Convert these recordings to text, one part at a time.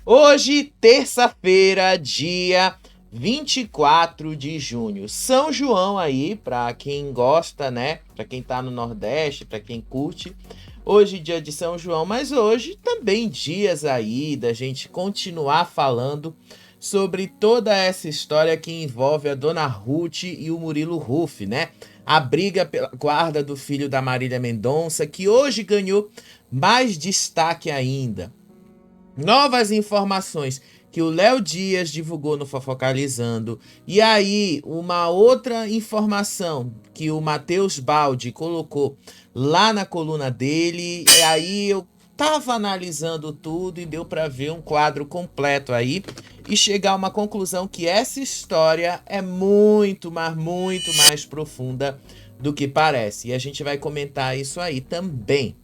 Hoje, terça-feira, dia 24 de junho. São João aí, para quem gosta, né? Para quem tá no Nordeste, para quem curte. Hoje, dia de São João, mas hoje também dias aí da gente continuar falando sobre toda essa história que envolve a Dona Ruth e o Murilo Huff, né? A briga pela guarda do filho da Marília Mendonça, que hoje ganhou mais destaque ainda. Novas informações que o Léo Dias divulgou no Fofocalizando. E aí, uma outra informação que o Matheus Baldi colocou lá na coluna dele. E aí eu tava analisando tudo e deu para ver um quadro completo aí e chegar a uma conclusão que essa história é muito, mas muito mais profunda do que parece. E a gente vai comentar isso aí também.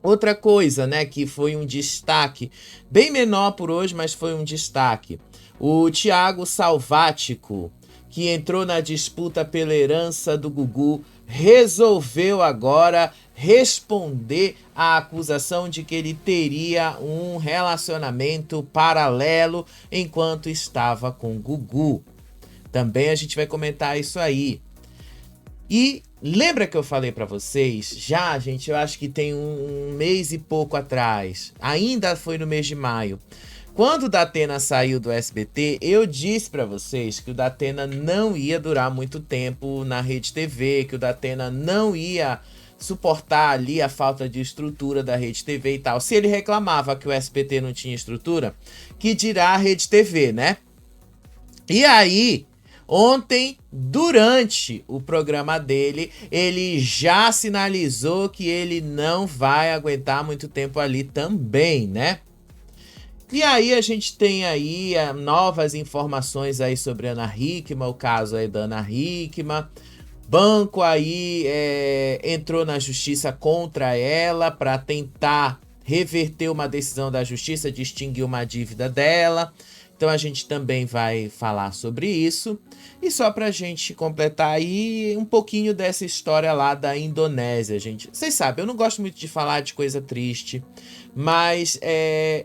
Outra coisa, né, que foi um destaque, bem menor por hoje, mas foi um destaque. O Thiago Salvático, que entrou na disputa pela herança do Gugu, resolveu agora responder à acusação de que ele teria um relacionamento paralelo enquanto estava com Gugu. Também a gente vai comentar isso aí. E lembra que eu falei pra vocês, já, gente, eu acho que tem um mês e pouco atrás, ainda foi no mês de maio, quando o Datena saiu do SBT, eu disse pra vocês que o Datena não ia durar muito tempo na Rede TV, que o Datena não ia suportar ali a falta de estrutura da Rede TV e tal. Se ele reclamava que o SBT não tinha estrutura, que dirá a Rede TV, né? E aí, ontem, durante o programa dele, ele já sinalizou que ele não vai aguentar muito tempo ali também, né? E aí a gente tem aí novas informações aí sobre Ana Hickman, o caso aí da Ana Hickman. Banco aí entrou na justiça contra ela para tentar reverter uma decisão da justiça de extinguir uma dívida dela. Então a gente também vai falar sobre isso. E só pra gente completar aí um pouquinho dessa história lá da Indonésia, gente. Vocês sabem, eu não gosto muito de falar de coisa triste, mas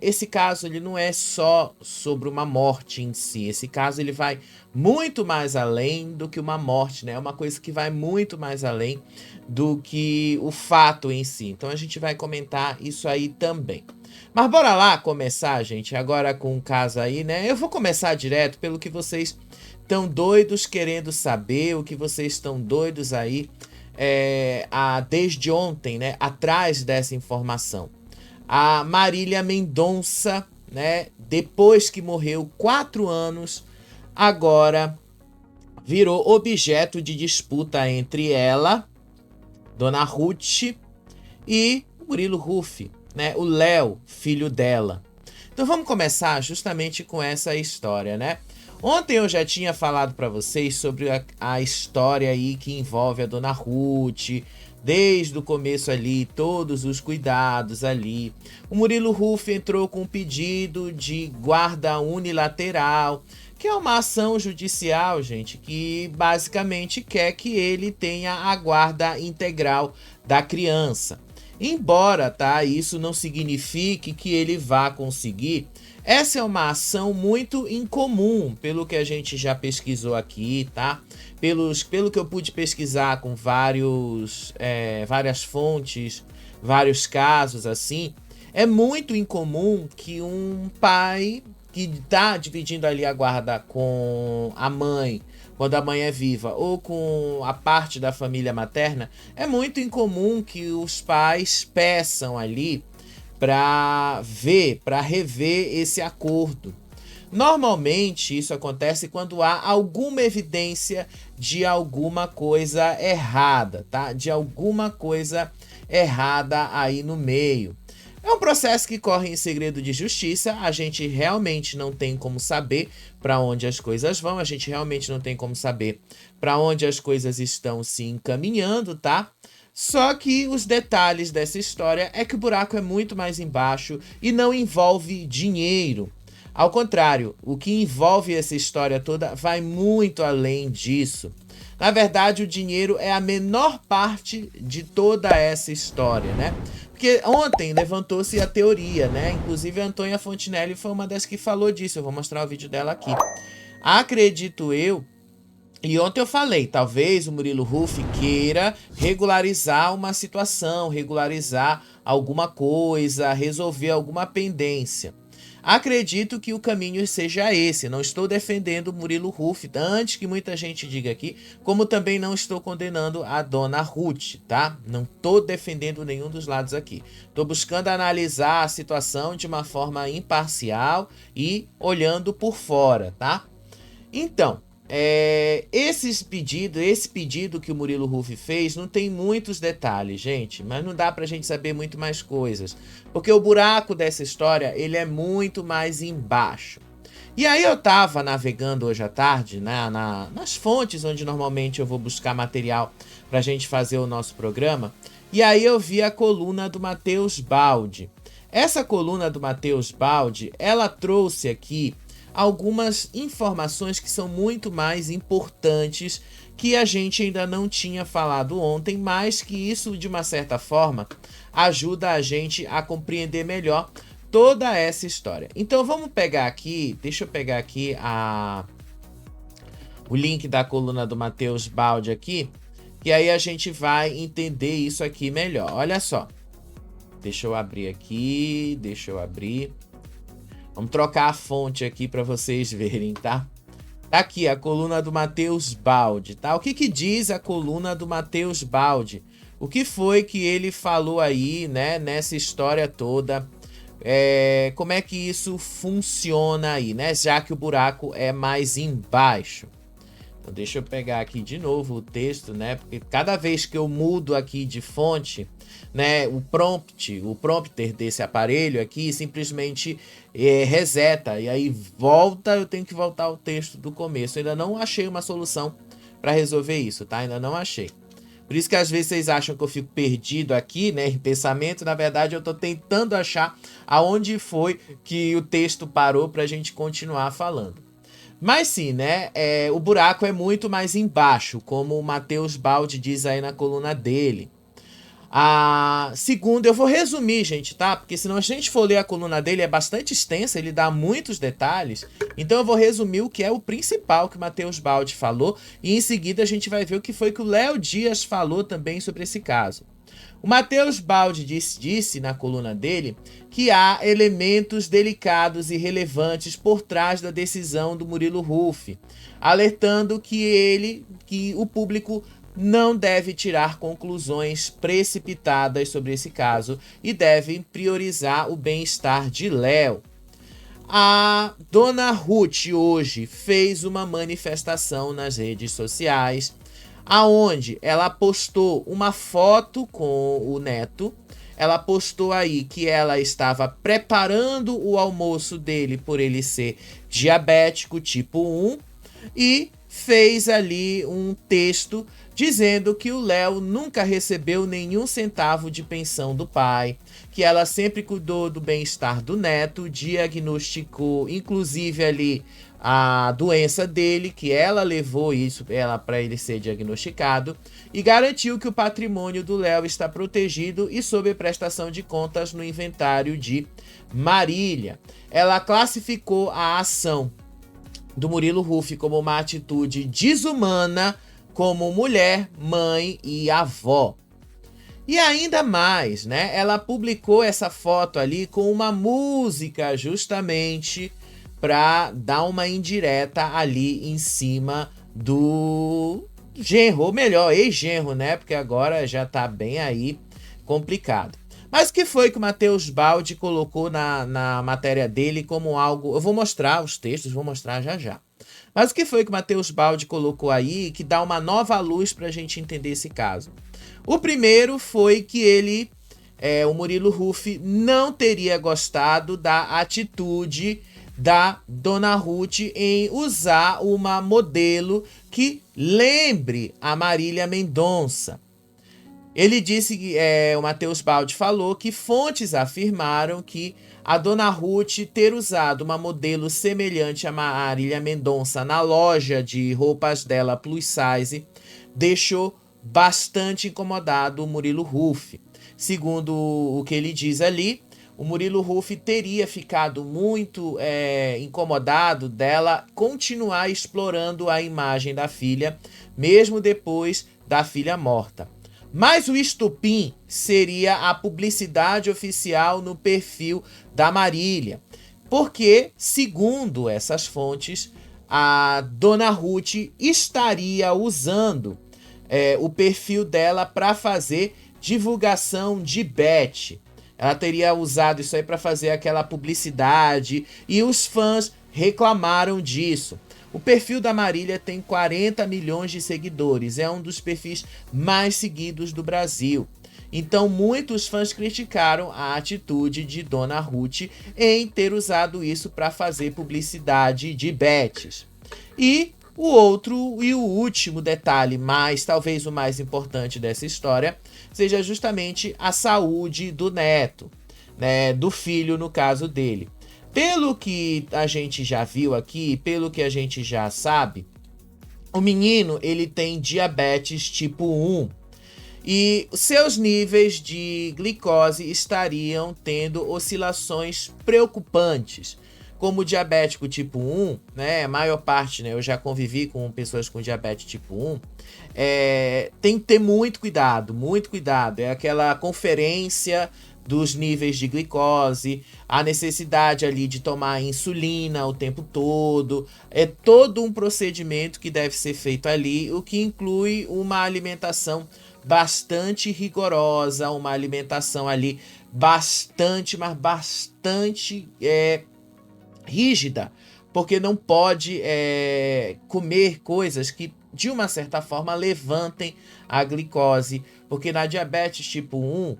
esse caso ele não é só sobre uma morte em si. Esse caso ele vai muito mais além do que uma morte, né? É uma coisa que vai muito mais além do que o fato em si. Então a gente vai comentar isso aí também. Mas bora lá começar, gente, agora com o caso aí, né? Eu vou começar direto pelo que vocês estão doidos querendo saber, o que vocês estão doidos aí desde ontem, né? Atrás dessa informação. A Marília Mendonça, né? Depois que morreu 4 anos, agora virou objeto de disputa entre ela, Dona Ruth, e Murilo Huff, né? O Léo, filho dela. Então vamos começar justamente com essa história, né? Ontem eu já tinha falado para vocês sobre a história aí que envolve a Dona Ruth, desde o começo ali, todos os cuidados ali. O Murilo Huff entrou com um pedido de guarda unilateral, que é uma ação judicial, gente, que basicamente quer que ele tenha a guarda integral da criança. Embora, tá, isso não signifique que ele vá conseguir. Essa é uma ação muito incomum, pelo que a gente já pesquisou aqui, tá? Pelo que eu pude pesquisar com várias fontes, vários casos assim, é muito incomum que um pai que tá dividindo ali a guarda com a mãe, quando a mãe é viva, ou com a parte da família materna, é muito incomum que os pais peçam ali para rever esse acordo. Normalmente isso acontece quando há alguma evidência de alguma coisa errada, tá? De alguma coisa errada aí no meio. É um processo que corre em segredo de justiça, a gente realmente não tem como saber para onde as coisas vão, a gente realmente não tem como saber para onde as coisas estão se encaminhando, tá? Só que os detalhes dessa história é que o buraco é muito mais embaixo e não envolve dinheiro. Ao contrário, o que envolve essa história toda vai muito além disso. Na verdade, o dinheiro é a menor parte de toda essa história, né? Porque ontem levantou-se a teoria, né? Inclusive a Antônia Fontinelli foi uma das que falou disso. Eu vou mostrar o vídeo dela aqui. Acredito eu. E ontem eu falei, talvez o Murilo Huff queira regularizar uma situação, regularizar alguma coisa, resolver alguma pendência. Acredito que o caminho seja esse. Não estou defendendo o Murilo Huff, antes que muita gente diga aqui, como também não estou condenando a dona Ruth, tá? Não estou defendendo nenhum dos lados aqui. Estou buscando analisar a situação de uma forma imparcial e olhando por fora, tá? Então, esse pedido que o Murilo Huff fez não tem muitos detalhes, gente, mas não dá pra gente saber muito mais coisas, porque o buraco dessa história, ele é muito mais embaixo. E aí eu tava navegando hoje à tarde, né, nas fontes onde normalmente eu vou buscar material pra gente fazer o nosso programa, e aí eu vi a coluna do Matheus Baldi. Essa coluna do Matheus Baldi, ela trouxe aqui algumas informações que são muito mais importantes, que a gente ainda não tinha falado ontem, mas que isso, de uma certa forma, ajuda a gente a compreender melhor toda essa história. Então vamos pegar aqui, deixa eu pegar aqui o link da coluna do Matheus Baldi aqui, que aí a gente vai entender isso aqui melhor. Olha só, deixa eu abrir aqui, Vamos trocar a fonte aqui para vocês verem, tá? Tá aqui a coluna do Matheus Baldi, tá? O que diz a coluna do Matheus Baldi? O que foi que ele falou aí, né, nessa história toda? Como é que isso funciona aí, né? Já que o buraco é mais embaixo. Então deixa eu pegar aqui de novo o texto, né? Porque cada vez que eu mudo aqui de fonte, né, o prompter desse aparelho aqui simplesmente reseta e aí volta, eu tenho que voltar ao texto do começo. Eu ainda não achei uma solução para resolver isso, tá? Ainda não achei. Por isso que às vezes vocês acham que eu fico perdido aqui, né, em pensamento. Na verdade, eu tô tentando achar aonde foi que o texto parou pra gente continuar falando. Mas sim, né, o buraco é muito mais embaixo, como o Matheus Baldi diz aí na coluna dele. A segunda, eu vou resumir, gente, tá? Porque senão a gente for ler a coluna dele, é bastante extensa, ele dá muitos detalhes. Então eu vou resumir o que é o principal que o Matheus Baldi falou. E em seguida a gente vai ver o que foi que o Léo Dias falou também sobre esse caso. O Matheus Baldi disse na coluna dele que há elementos delicados e relevantes por trás da decisão do Murilo Huff, alertando que o público não deve tirar conclusões precipitadas sobre esse caso e deve priorizar o bem-estar de Léo. A dona Ruth hoje fez uma manifestação nas redes sociais, aonde ela postou uma foto com o neto. Ela postou aí que ela estava preparando o almoço dele por ele ser diabético tipo 1 e fez ali um texto dizendo que o Léo nunca recebeu nenhum centavo de pensão do pai, que ela sempre cuidou do bem-estar do neto, diagnosticou inclusive ali a doença dele, que ela levou isso para ele ser diagnosticado, e garantiu que o patrimônio do Léo está protegido e sob prestação de contas no inventário de Marília. Ela classificou a ação do Murilo Huff como uma atitude desumana como mulher, mãe e avó. E ainda mais, né? Ela publicou essa foto ali com uma música justamente para dar uma indireta ali em cima do genro, ou melhor, ex-genro, né? Porque agora já tá bem aí complicado. Mas o que foi que o Matheus Baldi colocou na matéria dele como algo... Eu vou mostrar os textos, vou mostrar já já. Mas o que foi que o Matheus Baldi colocou aí que dá uma nova luz para a gente entender esse caso? O primeiro foi que o Murilo Huff, não teria gostado da atitude da dona Ruth em usar uma modelo que lembre a Marília Mendonça. Ele disse que o Matheus Baldi falou que fontes afirmaram que a dona Ruth ter usado uma modelo semelhante a Marília Mendonça na loja de roupas dela plus size deixou bastante incomodado o Murilo Huff. Segundo o que ele diz ali, o Murilo Huff teria ficado muito incomodado dela continuar explorando a imagem da filha, mesmo depois da filha morta. Mas o estopim seria a publicidade oficial no perfil da Marília, porque, segundo essas fontes, a Dona Ruth estaria usando o perfil dela para fazer divulgação de bet. Ela teria usado isso aí para fazer aquela publicidade e os fãs reclamaram disso. O perfil da Marília tem 40 milhões de seguidores, é um dos perfis mais seguidos do Brasil. Então muitos fãs criticaram a atitude de Dona Ruth em ter usado isso para fazer publicidade de bets. E o outro e o último detalhe, mas talvez o mais importante dessa história, seja justamente a saúde do neto, né, do filho no caso dele. Pelo que a gente já viu aqui, pelo que a gente já sabe, o menino ele tem diabetes tipo 1 e seus níveis de glicose estariam tendo oscilações preocupantes. Como diabético tipo 1, né, a maior parte, né, eu já convivi com pessoas com diabetes tipo 1, tem que ter muito cuidado, é aquela conferência dos níveis de glicose, a necessidade ali de tomar insulina o tempo todo, é todo um procedimento que deve ser feito ali, o que inclui uma alimentação bastante rigorosa, uma alimentação ali bastante, mas bastante rígida, porque não pode comer coisas que de uma certa forma levantem a glicose, porque na diabetes tipo 1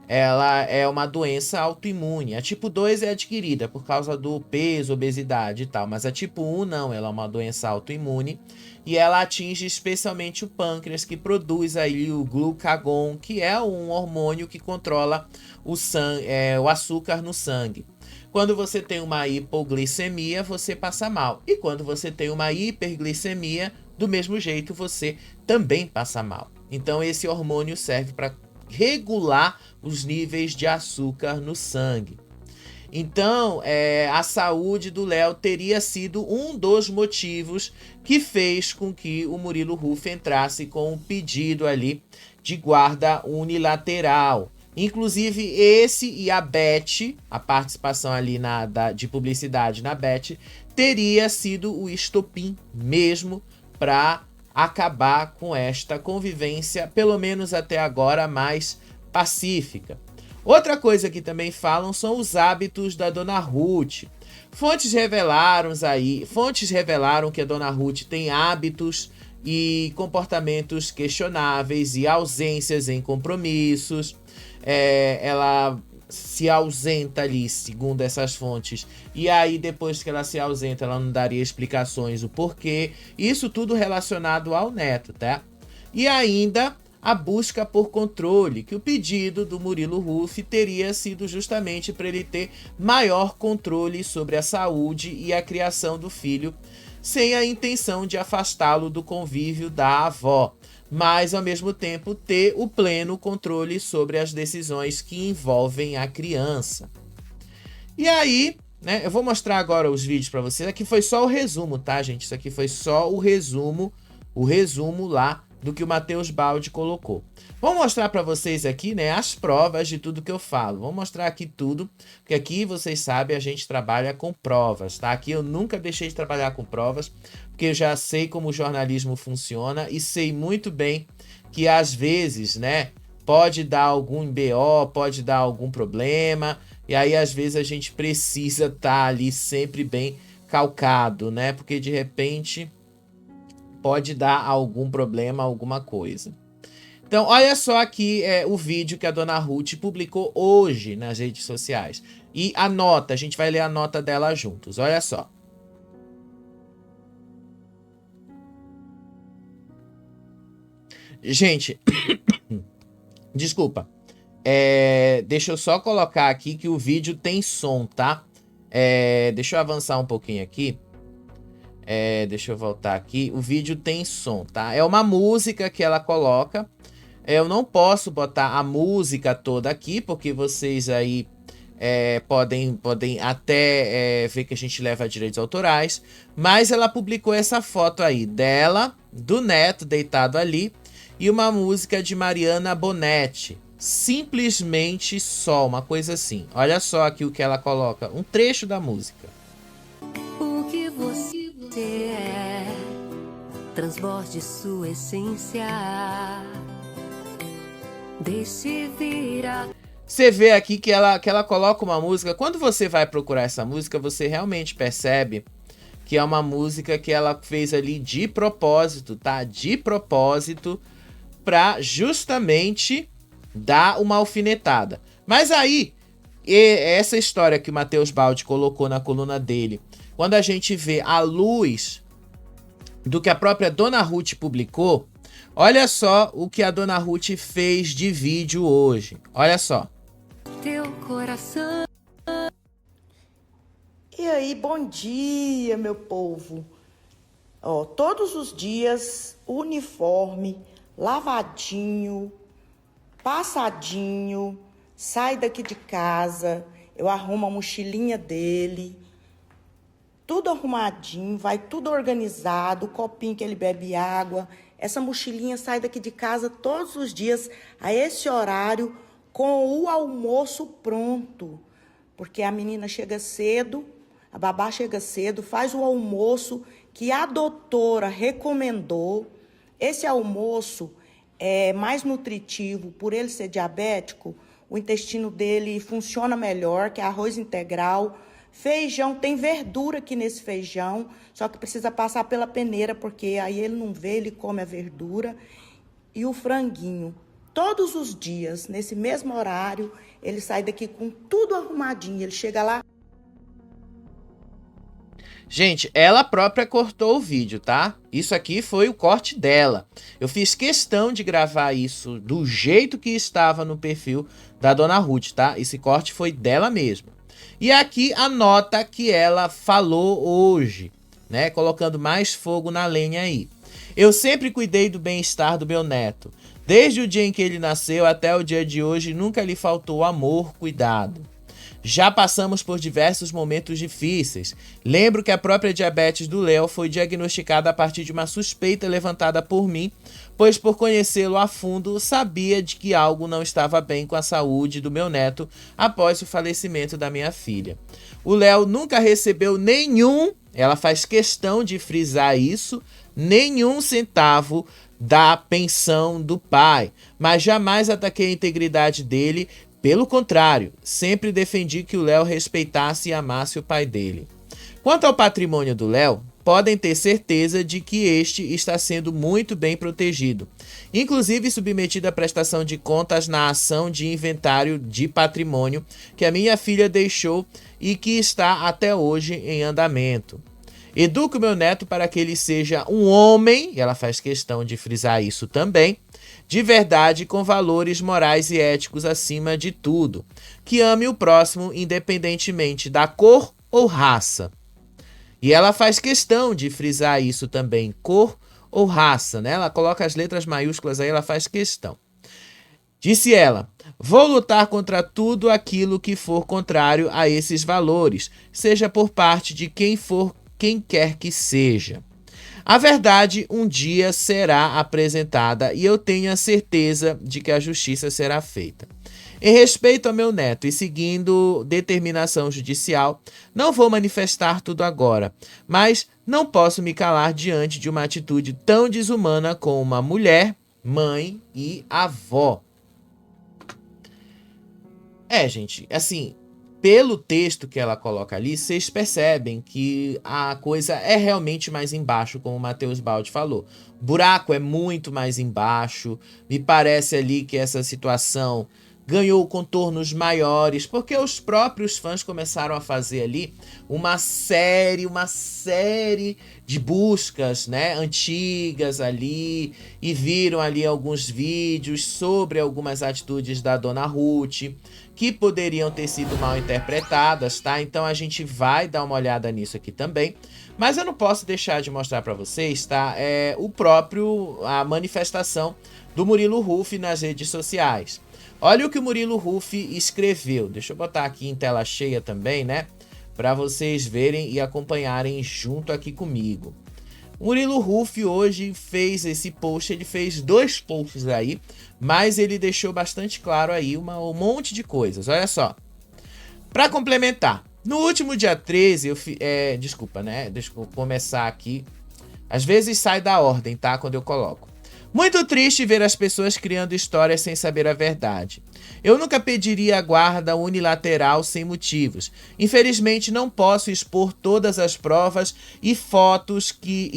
ela é uma doença autoimune. A tipo 2 é adquirida por causa do peso, obesidade e tal, mas a tipo 1 não, ela é uma doença autoimune e ela atinge especialmente o pâncreas, que produz aí o glucagon, que é um hormônio que controla o açúcar no sangue. Quando você tem uma hipoglicemia, você passa mal. E quando você tem uma hiperglicemia, do mesmo jeito você também passa mal. Então esse hormônio serve para regular os níveis de açúcar no sangue. Então, a saúde do Léo teria sido um dos motivos que fez com que o Murilo Huff entrasse com um pedido ali de guarda unilateral. Inclusive, esse e a Bet, a participação ali de publicidade na Bet, teria sido o estopim mesmo para acabar com esta convivência, pelo menos até agora, mais pacífica. Outra coisa que também falam são os hábitos da Dona Ruth. Fontes revelaram que a Dona Ruth tem hábitos e comportamentos questionáveis e ausências em compromissos. Ela se ausenta ali, segundo essas fontes, e aí depois que ela se ausenta, ela não daria explicações o porquê. Isso tudo relacionado ao neto, tá? E ainda a busca por controle, que o pedido do Murilo Huff teria sido justamente para ele ter maior controle sobre a saúde e a criação do filho, sem a intenção de afastá-lo do convívio da avó, mas ao mesmo tempo ter o pleno controle sobre as decisões que envolvem a criança. E aí, né, eu vou mostrar agora os vídeos para vocês. Aqui foi só o resumo, tá, gente? Isso aqui foi só o resumo lá do que o Matheus Baldi colocou. Vou mostrar para vocês aqui, né, as provas de tudo que eu falo. Vou mostrar aqui tudo, porque aqui, vocês sabem, a gente trabalha com provas, tá? Aqui eu nunca deixei de trabalhar com provas, porque eu já sei como o jornalismo funciona e sei muito bem que às vezes, né, pode dar algum BO, pode dar algum problema, e aí às vezes a gente precisa estar ali sempre bem calcado, né? Porque de repente pode dar algum problema, alguma coisa. Então, olha só aqui o vídeo que a Dona Ruth publicou hoje nas redes sociais. E a nota, a gente vai ler a nota dela juntos, olha só. Gente, desculpa. Deixa eu só colocar aqui que o vídeo tem som, tá? Deixa eu avançar um pouquinho aqui. Deixa eu voltar aqui. O vídeo tem som, tá? É uma música que ela coloca. Eu não posso botar a música toda aqui, porque vocês aí podem até ver que a gente leva direitos autorais. Mas ela publicou essa foto aí dela, do neto deitado ali, e uma música de Mariana Bonetti. Simplesmente só, uma coisa assim. Olha só aqui o que ela coloca, um trecho da música. O que você é, transborde sua essência, deixe vir a... Você vê aqui que ela coloca uma música. Quando você vai procurar essa música, você realmente percebe que é uma música que ela fez ali de propósito, tá? De propósito, pra justamente dar uma alfinetada. Mas aí, essa história que o Matheus Baldi colocou na coluna dele, quando a gente vê à luz do que a própria Dona Ruth publicou, olha só o que a Dona Ruth fez de vídeo hoje. Olha só. Teu coração. E aí, bom dia, meu povo. Ó, todos os dias, uniforme, lavadinho, passadinho, sai daqui de casa, eu arrumo a mochilinha dele, tudo arrumadinho, vai tudo organizado, o copinho que ele bebe água. Essa mochilinha sai daqui de casa todos os dias a esse horário com o almoço pronto, porque a menina chega cedo, a babá chega cedo, faz o almoço que a doutora recomendou. Esse almoço é mais nutritivo, por ele ser diabético, o intestino dele funciona melhor, que é arroz integral, feijão, tem verdura aqui nesse feijão, só que precisa passar pela peneira, porque aí ele não vê, ele come a verdura, e o franguinho. Todos os dias, nesse mesmo horário, ele sai daqui com tudo arrumadinho, ele chega lá. Gente, ela própria cortou o vídeo, tá? Isso aqui foi o corte dela. Eu fiz questão de gravar isso do jeito que estava no perfil da Dona Ruth, tá? Esse corte foi dela mesma. E aqui a nota que ela falou hoje, né? Colocando mais fogo na lenha aí. Eu sempre cuidei do bem-estar do meu neto. Desde o dia em que ele nasceu até o dia de hoje, nunca lhe faltou amor, cuidado. Já passamos por diversos momentos difíceis. Lembro que a própria diabetes do Léo foi diagnosticada a partir de uma suspeita levantada por mim, pois por conhecê-lo a fundo, sabia de que algo não estava bem com a saúde do meu neto após o falecimento da minha filha. O Léo nunca recebeu nenhum, ela faz questão de frisar isso, nenhum centavo da pensão do pai, mas jamais ataquei a integridade dele. Pelo contrário, sempre defendi que o Léo respeitasse e amasse o pai dele. Quanto ao patrimônio do Léo, podem ter certeza de que este está sendo muito bem protegido, inclusive submetido à prestação de contas na ação de inventário de patrimônio que a minha filha deixou e que está até hoje em andamento. Educo meu neto para que ele seja um homem, e ela faz questão de frisar isso também, de verdade, com valores morais e éticos acima de tudo, que ame o próximo independentemente da cor ou raça. E ela faz questão de frisar isso também, cor ou raça, né? Ela coloca as letras maiúsculas aí, ela faz questão. Disse ela: vou lutar contra tudo aquilo que for contrário a esses valores, seja por parte de quem quer que seja. A verdade um dia será apresentada e eu tenho a certeza de que a justiça será feita. Em respeito ao meu neto e seguindo determinação judicial, não vou manifestar tudo agora, mas não posso me calar diante de uma atitude tão desumana com uma mulher, mãe e avó. Gente, assim, pelo texto que ela coloca ali, vocês percebem que a coisa é realmente mais embaixo, como o Matheus Baldi falou. O buraco é muito mais embaixo. Me parece ali que essa situação ganhou contornos maiores, porque os próprios fãs começaram a fazer ali uma série de buscas, né, antigas ali, e viram ali alguns vídeos sobre algumas atitudes da Dona Ruth, que poderiam ter sido mal interpretadas, tá? Então a gente vai dar uma olhada nisso aqui também. Mas eu não posso deixar de mostrar para vocês, tá? A manifestação do Murilo Huff nas redes sociais. Olha o que o Murilo Huff escreveu. Deixa eu botar aqui em tela cheia também, né? Para vocês verem e acompanharem junto aqui comigo. O Murilo Huff hoje fez esse post, ele fez 2 posts aí, mas ele deixou bastante claro aí um monte de coisas. Olha só. Para complementar, no último dia 13, desculpa, né? Deixa eu começar aqui. Às vezes sai da ordem, tá? Quando eu coloco. Muito triste ver as pessoas criando histórias sem saber a verdade. Eu nunca pediria a guarda unilateral sem motivos. Infelizmente não posso expor todas as provas e fatos que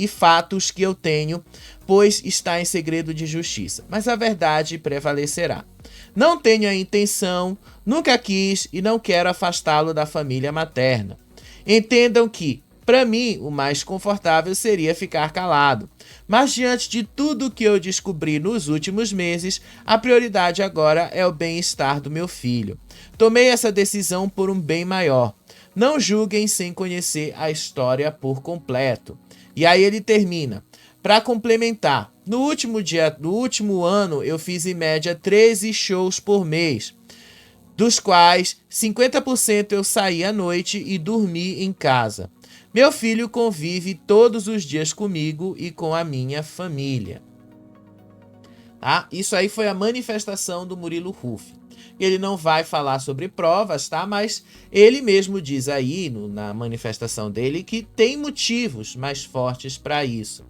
eu tenho, pois está em segredo de justiça. Mas a verdade prevalecerá. Não tenho a intenção, nunca quis e não quero afastá-lo da família materna. Entendam que, para mim, o mais confortável seria ficar calado. Mas diante de tudo que eu descobri nos últimos meses, a prioridade agora é o bem-estar do meu filho. Tomei essa decisão por um bem maior. Não julguem sem conhecer a história por completo. E aí ele termina. Para complementar, no último ano eu fiz em média 13 shows por mês, dos quais 50% eu saí à noite e dormi em casa. Meu filho convive todos os dias comigo e com a minha família. Tá? Isso aí foi a manifestação do Murilo Huff. Ele não vai falar sobre provas, tá? Mas ele mesmo diz aí na manifestação dele que tem motivos mais fortes para isso.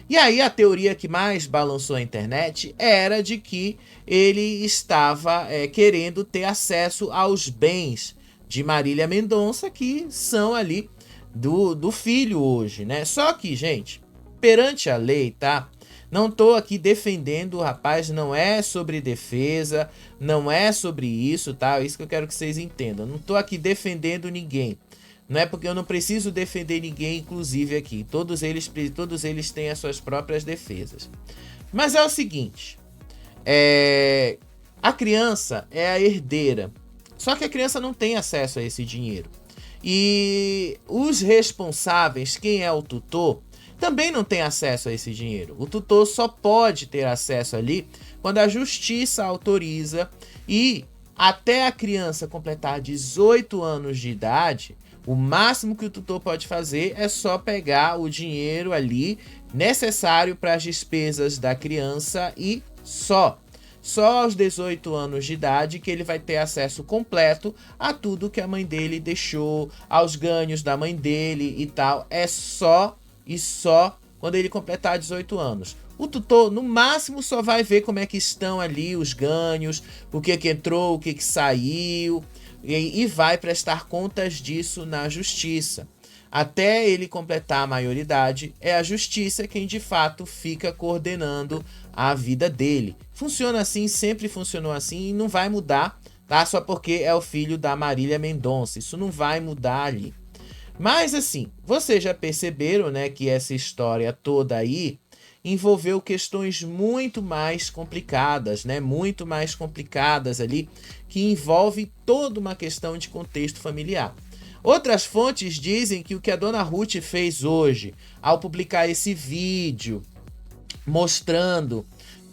E aí a teoria que mais balançou a internet era de que ele estava querendo ter acesso aos bens de Marília Mendonça, que são ali do filho hoje, né? Só que, gente, perante a lei, tá? Não tô aqui defendendo o rapaz, não é sobre defesa, não é sobre isso, tá? Isso que eu quero que vocês entendam. Não tô aqui defendendo ninguém. Não é porque eu não preciso defender ninguém, inclusive aqui. Todos eles têm as suas próprias defesas. Mas é o seguinte, a criança é a herdeira. Só que a criança não tem acesso a esse dinheiro. E os responsáveis, quem é o tutor, também não tem acesso a esse dinheiro. O tutor só pode ter acesso ali quando a justiça autoriza, e até a criança completar 18 anos de idade, o máximo que o tutor pode fazer é só pegar o dinheiro ali necessário para as despesas da criança e só aos 18 anos de idade que ele vai ter acesso completo a tudo que a mãe dele deixou, aos ganhos da mãe dele e tal. É só quando ele completar 18 anos. O tutor, no máximo, só vai ver como é que estão ali os ganhos, o que entrou, o que saiu, e vai prestar contas disso na justiça. Até ele completar a maioridade, é a justiça quem de fato fica coordenando a vida dele. Funciona assim, sempre funcionou assim e não vai mudar, tá? Só porque é o filho da Marília Mendonça. Isso não vai mudar ali. Mas assim, vocês já perceberam, né, que essa história toda aí envolveu questões muito mais complicadas, né? Muito mais complicadas ali, que envolve toda uma questão de contexto familiar. Outras fontes dizem que o que a Dona Ruth fez hoje, ao publicar esse vídeo mostrando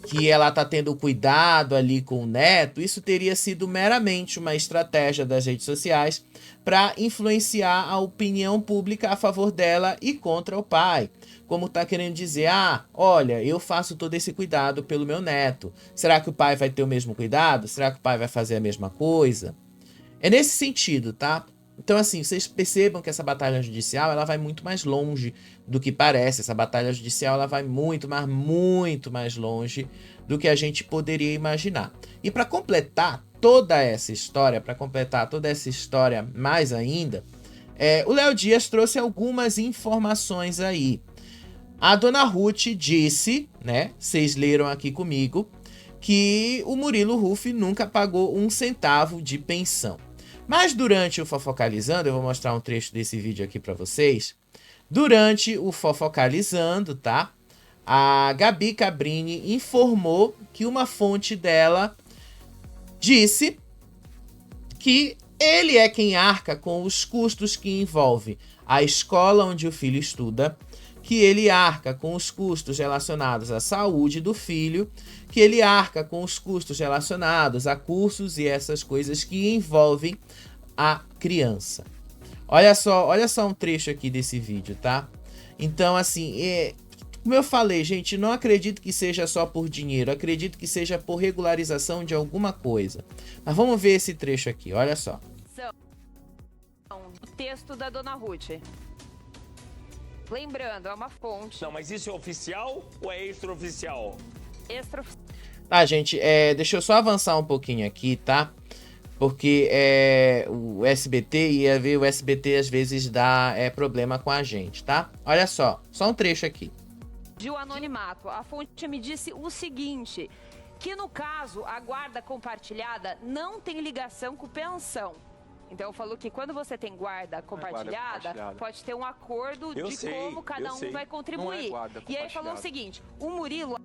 que ela está tendo cuidado ali com o neto, isso teria sido meramente uma estratégia das redes sociais para influenciar a opinião pública a favor dela e contra o pai. Como tá querendo dizer, olha, eu faço todo esse cuidado pelo meu neto. Será que o pai vai ter o mesmo cuidado? Será que o pai vai fazer a mesma coisa? É nesse sentido, tá? Então, assim, vocês percebam que essa batalha judicial, ela vai muito mais longe do que parece. Essa batalha judicial, ela vai muito mais longe do que a gente poderia imaginar. E para completar toda essa história, mais ainda, o Léo Dias trouxe algumas informações aí. A Dona Ruth disse, né, vocês leram aqui comigo, que o Murilo Huff nunca pagou 1 centavo de pensão. Mas durante o Fofocalizando, eu vou mostrar um trecho desse vídeo aqui para vocês. Durante o Fofocalizando, tá? A Gabi Cabrini informou que uma fonte dela disse que ele é quem arca com os custos que envolve a escola onde o filho estuda, que ele arca com os custos relacionados à saúde do filho, que ele arca com os custos relacionados a cursos e essas coisas que envolvem a criança. Olha só um trecho aqui desse vídeo, tá? Então, assim, como eu falei, gente, não acredito que seja só por dinheiro, acredito que seja por regularização de alguma coisa. Mas vamos ver esse trecho aqui, olha só. O texto da Dona Ruth. Lembrando, é uma fonte. Não, mas isso é oficial ou é extraoficial? Extraoficial. Tá, gente, deixa eu só avançar um pouquinho aqui, tá? Porque o SBT, ia ver, o SBT às vezes dá problema com a gente, tá? Olha só um trecho aqui. De o anonimato, a fonte me disse o seguinte, que no caso, a guarda compartilhada não tem ligação com pensão. Então, falou que quando você tem guarda compartilhada, pode ter um acordo como cada um vai contribuir. E aí falou o seguinte, o Murilo...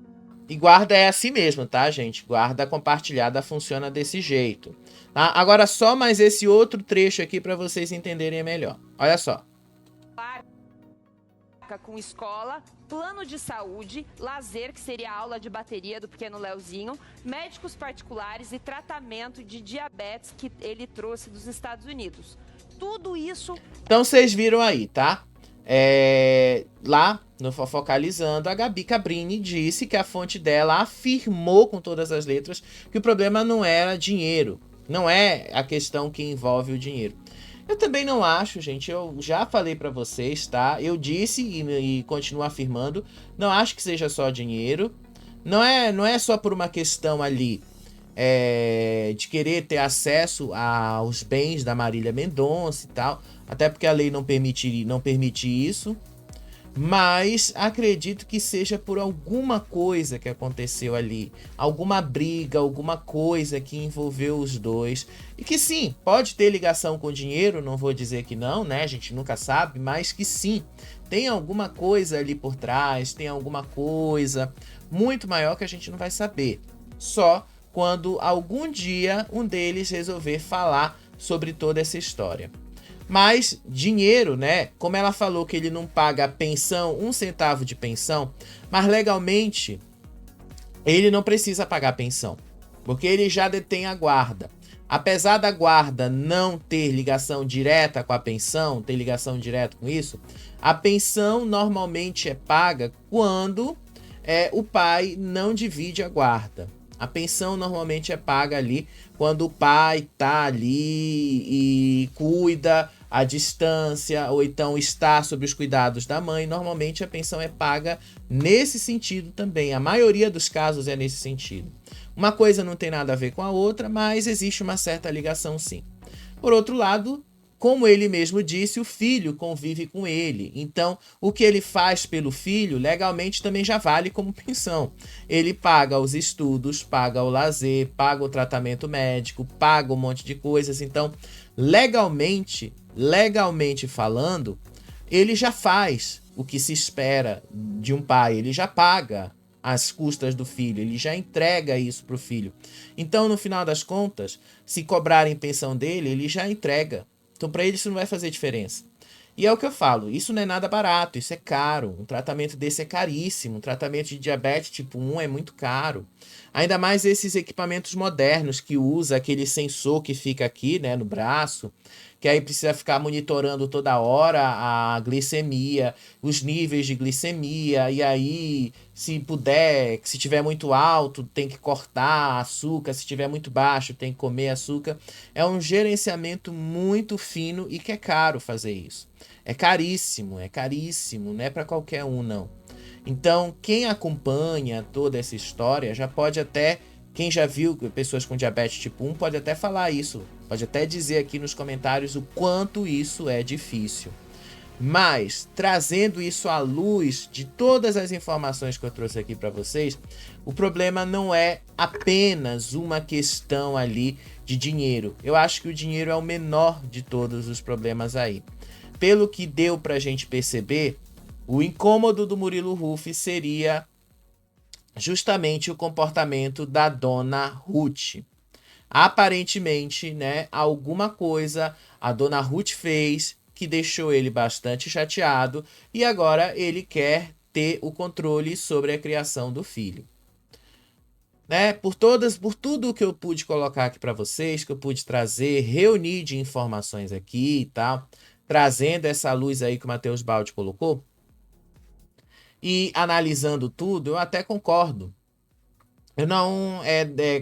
E guarda é assim mesmo, tá, gente? Guarda compartilhada funciona desse jeito. Tá? Agora só mais esse outro trecho aqui para vocês entenderem melhor. Olha só. Com escola, plano de saúde, lazer, que seria a aula de bateria do pequeno Leozinho, médicos particulares e tratamento de diabetes que ele trouxe dos Estados Unidos. Tudo isso... Então vocês viram aí, tá? Lá no Fofocalizando, a Gabi Cabrini disse que a fonte dela afirmou com todas as letras que o problema não era dinheiro. Não é a questão que envolve o dinheiro. Eu também não acho, gente, eu já falei pra vocês, tá? Eu disse e continuo afirmando, não acho que seja só dinheiro. Não é só por uma questão ali de querer ter acesso aos bens da Marília Mendonça e tal. Até porque a lei não permite isso. Mas acredito que seja por alguma coisa que aconteceu ali. Alguma briga, alguma coisa que envolveu os dois. E que sim, pode ter ligação com dinheiro, não vou dizer que não, né? A gente nunca sabe, mas que sim. Tem alguma coisa ali por trás, tem alguma coisa muito maior que a gente não vai saber. Só quando algum dia um deles resolver falar sobre toda essa história. Mas dinheiro, né? Como ela falou que ele não paga pensão, 1 centavo de pensão, mas legalmente ele não precisa pagar pensão, porque ele já detém a guarda. Apesar da guarda não ter ligação direta com a pensão, ter ligação direta com isso, a pensão normalmente é paga quando o pai não divide a guarda. A pensão normalmente é paga ali quando o pai tá ali e cuida à distância, ou então está sob os cuidados da mãe. Normalmente a pensão é paga nesse sentido também. A maioria dos casos é nesse sentido. Uma coisa não tem nada a ver com a outra, mas existe uma certa ligação sim. Por outro lado, como ele mesmo disse, o filho convive com ele. Então, o que ele faz pelo filho, legalmente também já vale como pensão. Ele paga os estudos, paga o lazer, paga o tratamento médico, paga um monte de coisas. Então, legalmente falando, ele já faz o que se espera de um pai. Ele já paga as custas do filho, ele já entrega isso para o filho. Então, no final das contas, se cobrarem pensão dele, ele já entrega. Então, para ele isso não vai fazer diferença. E é o que eu falo, isso não é nada barato, isso é caro. Um tratamento desse é caríssimo. Um tratamento de diabetes tipo 1 é muito caro. Ainda mais esses equipamentos modernos que usa aquele sensor que fica aqui, né, no braço, que aí precisa ficar monitorando toda hora a glicemia, os níveis de glicemia, e aí, se puder, se tiver muito alto, tem que cortar açúcar, se tiver muito baixo, tem que comer açúcar. É um gerenciamento muito fino e que é caro fazer isso. É caríssimo, não é para qualquer um, não. Então, quem acompanha toda essa história já pode até, quem já viu pessoas com diabetes tipo 1, pode até falar isso, pode até dizer aqui nos comentários o quanto isso é difícil. Mas, trazendo isso à luz de todas as informações que eu trouxe aqui para vocês, o problema não é apenas uma questão ali de dinheiro. Eu acho que o dinheiro é o menor de todos os problemas aí. Pelo que deu pra gente perceber, o incômodo do Murilo Huff seria justamente o comportamento da dona Ruth. Aparentemente, né, alguma coisa a dona Ruth fez que deixou ele bastante chateado e agora ele quer ter o controle sobre a criação do filho. Né? Por tudo que eu pude colocar aqui para vocês, que eu pude trazer, reunir de informações aqui e tal, trazendo essa luz aí que o Matheus Baldi colocou, e analisando tudo, eu até concordo. Eu não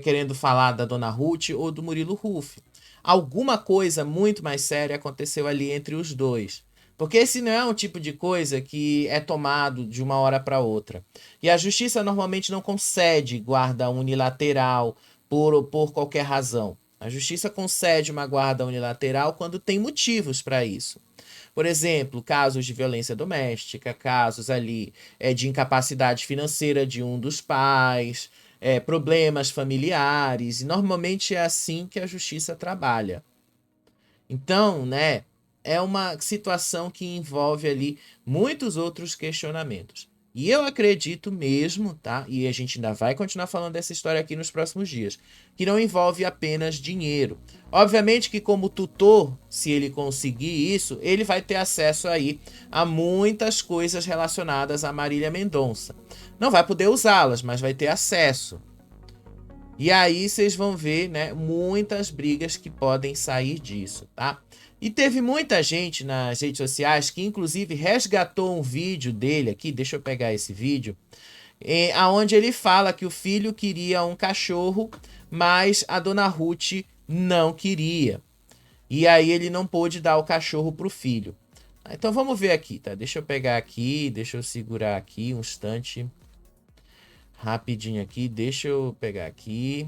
querendo falar da dona Ruth ou do Murilo Huff. Alguma coisa muito mais séria aconteceu ali entre os dois. Porque esse não é um tipo de coisa que é tomado de uma hora para outra. E a justiça normalmente não concede guarda unilateral por qualquer razão. A justiça concede uma guarda unilateral quando tem motivos para isso. Por exemplo, casos de violência doméstica, casos ali de incapacidade financeira de um dos pais, problemas familiares. E normalmente é assim que a justiça trabalha. Então, né, é uma situação que envolve ali muitos outros questionamentos. E eu acredito mesmo, tá? E a gente ainda vai continuar falando dessa história aqui nos próximos dias, que não envolve apenas dinheiro. Obviamente que como tutor, se ele conseguir isso, ele vai ter acesso aí a muitas coisas relacionadas a Marília Mendonça. Não vai poder usá-las, mas vai ter acesso. E aí vocês vão ver, né, muitas brigas que podem sair disso, tá? E teve muita gente nas redes sociais que inclusive resgatou um vídeo dele aqui, deixa eu pegar esse vídeo, aonde ele fala que o filho queria um cachorro, mas a dona Ruth não queria. E aí ele não pôde dar o cachorro pro filho. Então vamos ver aqui, tá? Deixa eu pegar aqui, deixa eu segurar aqui um instante. Rapidinho aqui, deixa eu pegar aqui.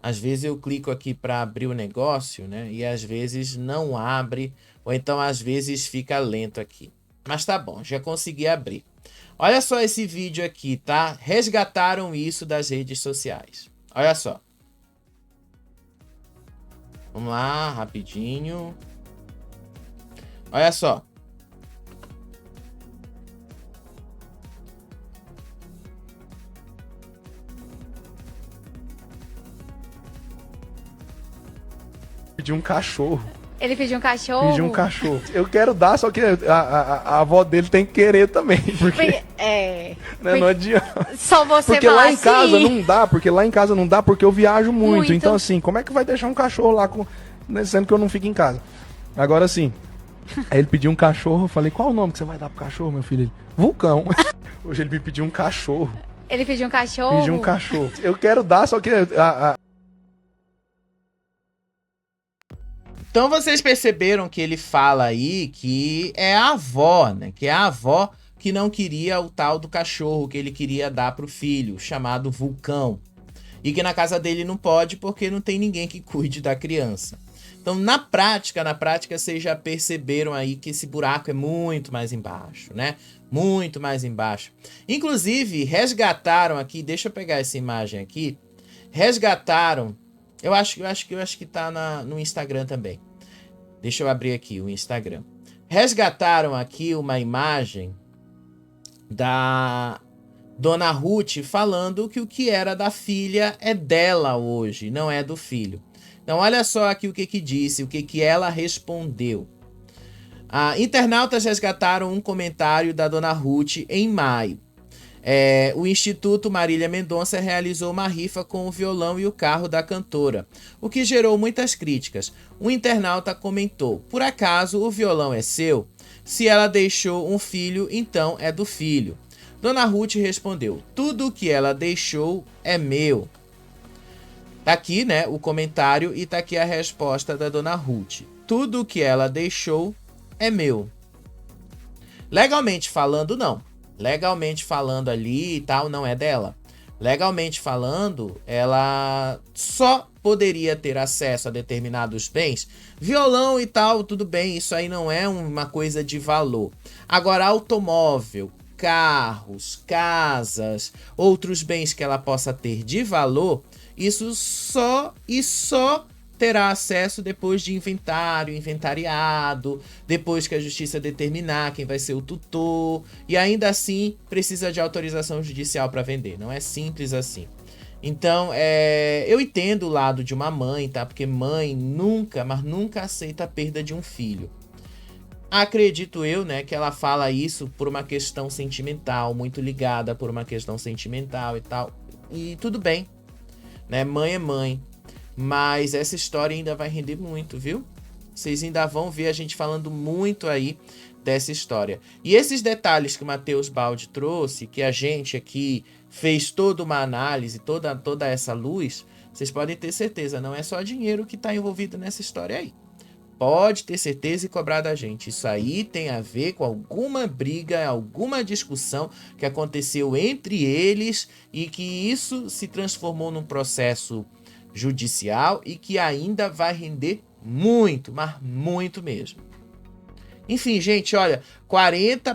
Às vezes eu clico aqui para abrir o negócio, né? E às vezes não abre, ou então às vezes fica lento aqui. Mas tá bom, já consegui abrir. Olha só esse vídeo aqui, tá? Resgataram isso das redes sociais. Olha só. Vamos lá, rapidinho. Olha só. Pediu um cachorro. Ele pediu um cachorro? Pediu um cachorro. Eu quero dar, só que a avó dele tem que querer também. Porque não adianta. Só você porque lá em casa não dá, porque eu viajo muito. Muito. Então, assim, como é que vai deixar um cachorro lá, sendo que eu não fico em casa? Agora, assim, aí ele pediu um cachorro, eu falei, qual o nome que você vai dar pro cachorro, meu filho? Ele, Vulcão. Hoje ele me pediu um cachorro. Ele pediu um cachorro? Pediu um cachorro. Eu quero dar, só que Então vocês perceberam que ele fala aí que é a avó, né? Que é a avó que não queria o tal do cachorro que ele queria dar pro filho, chamado Vulcão. E que na casa dele não pode porque não tem ninguém que cuide da criança. Então na prática vocês já perceberam aí que esse buraco é muito mais embaixo, né? Muito mais embaixo. Inclusive resgataram aqui, deixa eu pegar essa imagem aqui. Resgataram, eu acho que tá no Instagram também. Deixa eu abrir aqui o Instagram. Resgataram aqui uma imagem da dona Ruth falando que o que era da filha é dela hoje, não é do filho. Então olha só aqui o que disse, o que ela respondeu. Internautas resgataram um comentário da dona Ruth em maio. O Instituto Marília Mendonça realizou uma rifa com o violão e o carro da cantora, o que gerou muitas críticas. Um internauta comentou: por acaso o violão é seu? Se ela deixou um filho, então é do filho. Dona Ruth respondeu: tudo o que ela deixou é meu. Tá aqui, né, o comentário e tá aqui a resposta da dona Ruth. Tudo o que ela deixou é meu. Legalmente falando, não. Legalmente falando ali e tal, não é dela. Legalmente falando, ela só poderia ter acesso a determinados bens. Violão e tal, tudo bem, isso aí não é uma coisa de valor. Agora, automóvel, carros, casas, outros bens que ela possa ter de valor, isso só terá acesso depois de inventário, inventariado, depois que a justiça determinar quem vai ser o tutor, e ainda assim precisa de autorização judicial para vender. Não é simples assim. Então, eu entendo o lado de uma mãe, tá? Porque mãe nunca, mas nunca aceita a perda de um filho. Acredito eu, né, que ela fala isso por uma questão sentimental, muito ligada por uma questão sentimental e tal. E tudo bem, né? Mãe é mãe. Mas essa história ainda vai render muito, viu? Vocês ainda vão ver a gente falando muito aí dessa história. E esses detalhes que o Matheus Baldi trouxe, que a gente aqui fez toda uma análise, toda essa luz, vocês podem ter certeza, não é só dinheiro que está envolvido nessa história aí. Pode ter certeza e cobrar da gente. Isso aí tem a ver com alguma briga, alguma discussão que aconteceu entre eles e que isso se transformou num processo judicial e que ainda vai render muito, mas muito mesmo. Enfim, gente, olha,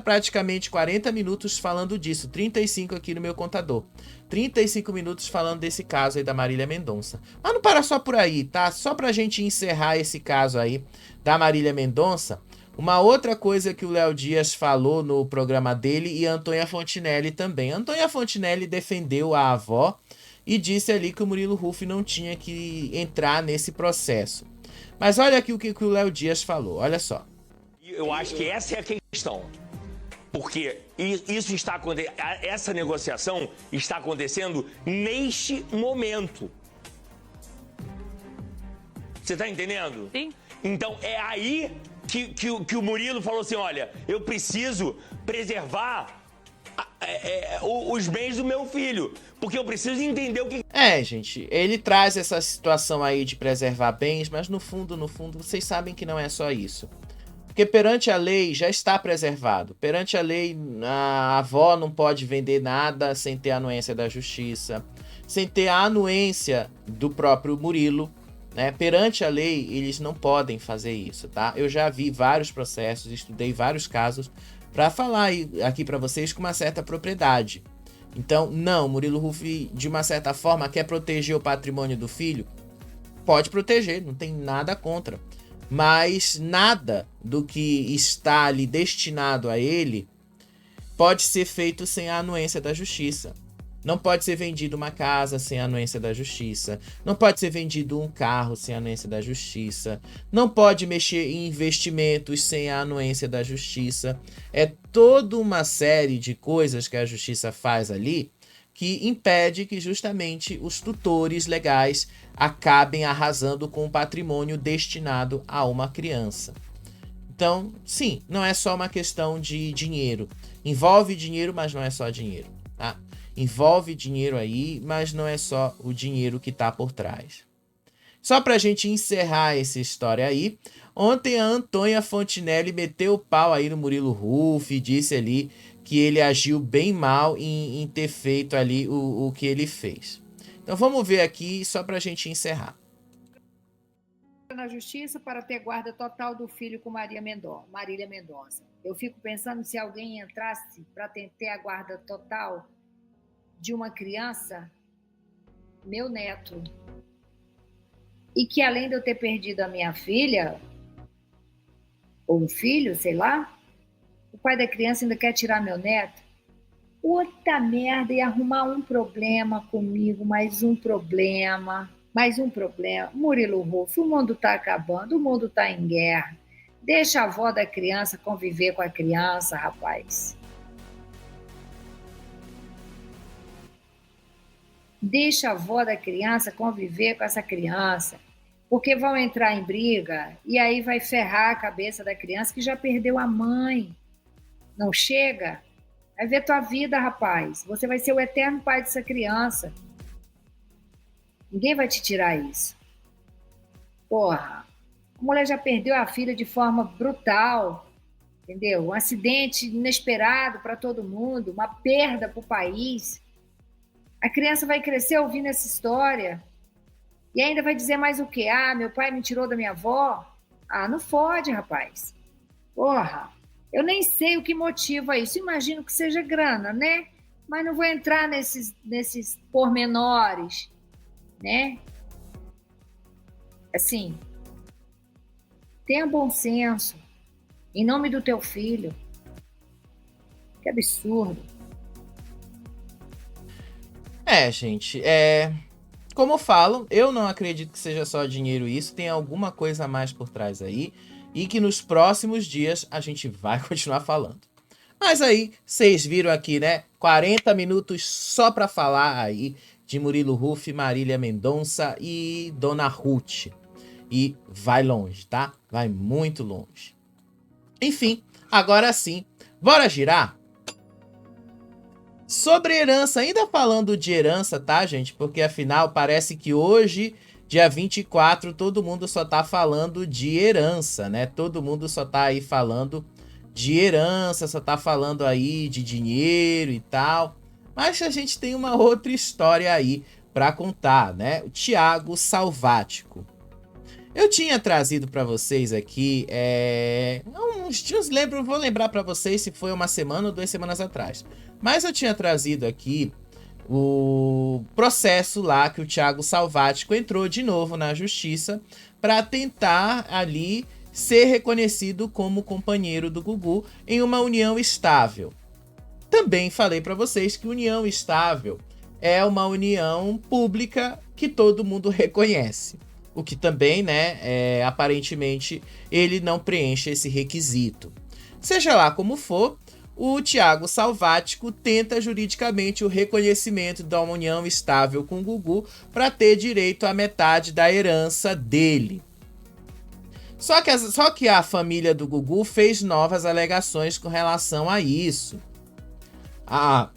praticamente 40 minutos falando disso, 35 aqui no meu contador. 35 minutos falando desse caso aí da Marília Mendonça. Mas não para só por aí, tá? Só pra gente encerrar esse caso aí da Marília Mendonça, uma outra coisa que o Léo Dias falou no programa dele e a Antônia Fontinelli também. A Antônia Fontinelli defendeu a avó e disse ali que o Murilo Huff não tinha que entrar nesse processo. Mas olha aqui o que o Léo Dias falou, olha só. Eu acho que essa é a questão. Porque isso está acontecendo, essa negociação está acontecendo neste momento. Você está entendendo? Sim. Então é aí que o Murilo falou assim, olha, eu preciso preservar os bens do meu filho, porque eu preciso entender o que... Gente, ele traz essa situação aí de preservar bens, mas no fundo, vocês sabem que não é só isso. Porque perante a lei já está preservado. Perante a lei, a avó não pode vender nada sem ter a anuência da justiça, sem ter a anuência do próprio Murilo, né? Perante a lei, eles não podem fazer isso, tá? Eu já vi vários processos, estudei vários casos para falar aqui para vocês com uma certa propriedade. Então, não, Murilo Huff, de uma certa forma, quer proteger o patrimônio do filho? Pode proteger, não tem nada contra. Mas nada do que está ali destinado a ele pode ser feito sem a anuência da justiça. Não pode ser vendido uma casa sem a anuência da justiça. Não pode ser vendido um carro sem a anuência da justiça. Não pode mexer em investimentos sem a anuência da justiça. É toda uma série de coisas que a justiça faz ali que impede que justamente os tutores legais acabem arrasando com o patrimônio destinado a uma criança. Então, sim, não é só uma questão de dinheiro. Envolve dinheiro, mas não é só dinheiro, tá? Envolve dinheiro aí, mas não é só o dinheiro que está por trás. Só para a gente encerrar essa história aí, ontem a Antônia Fontinelli meteu o pau aí no Murilo Huff e disse ali que ele agiu bem mal em ter feito ali o que ele fez. Então vamos ver aqui, só para a gente encerrar. Na justiça para ter guarda total do filho com Marília Mendonça. Eu fico pensando se alguém entrasse para ter a guarda total de uma criança, meu neto, e que além de eu ter perdido a minha filha, ou um filho, sei lá, o pai da criança ainda quer tirar meu neto. Outra merda, e arrumar um problema comigo, mais um problema. Murilo Huff, o mundo está acabando, o mundo está em guerra. Deixa a avó da criança conviver com a criança, rapaz. Deixa a avó da criança conviver com essa criança, porque vão entrar em briga e aí vai ferrar a cabeça da criança que já perdeu a mãe. Não chega? Vai ver tua vida, rapaz. Você vai ser o eterno pai dessa criança. Ninguém vai te tirar isso. Porra, a mulher já perdeu a filha de forma brutal, entendeu? Um acidente inesperado para todo mundo, uma perda para o país. A criança vai crescer ouvindo essa história e ainda vai dizer mais o quê? Ah, meu pai me tirou da minha avó? Ah, não fode, rapaz. Porra, eu nem sei o que motiva isso. Imagino que seja grana, né? Mas não vou entrar nesses pormenores, né? Assim, tenha bom senso. Em nome do teu filho. Que absurdo. Gente, como falam, eu não acredito que seja só dinheiro isso, tem alguma coisa a mais por trás aí, e que nos próximos dias a gente vai continuar falando. Mas aí, vocês viram aqui, né, 40 minutos só pra falar aí de Murilo Huff, Marília Mendonça e Dona Ruth. E vai longe, tá? Vai muito longe. Enfim, agora sim, bora girar? Sobre herança, ainda falando de herança, tá, gente? Porque afinal parece que hoje, dia 24, todo mundo só tá falando de herança, né? Todo mundo só tá aí falando de herança, só tá falando aí de dinheiro e tal. Mas a gente tem uma outra história aí pra contar, né? O Thiago Salvático. Eu tinha trazido pra vocês aqui, vou lembrar pra vocês se foi uma semana ou 2 semanas atrás. Mas eu tinha trazido aqui o processo lá que o Thiago Salvático entrou de novo na justiça para tentar ali ser reconhecido como companheiro do Gugu em uma união estável. Também falei para vocês que união estável é uma união pública que todo mundo reconhece. O que também, né, aparentemente ele não preenche esse requisito. Seja lá como for, o Thiago Salvático tenta juridicamente o reconhecimento da união estável com o Gugu para ter direito à metade da herança dele. Só que a família do Gugu fez novas alegações com relação a isso. A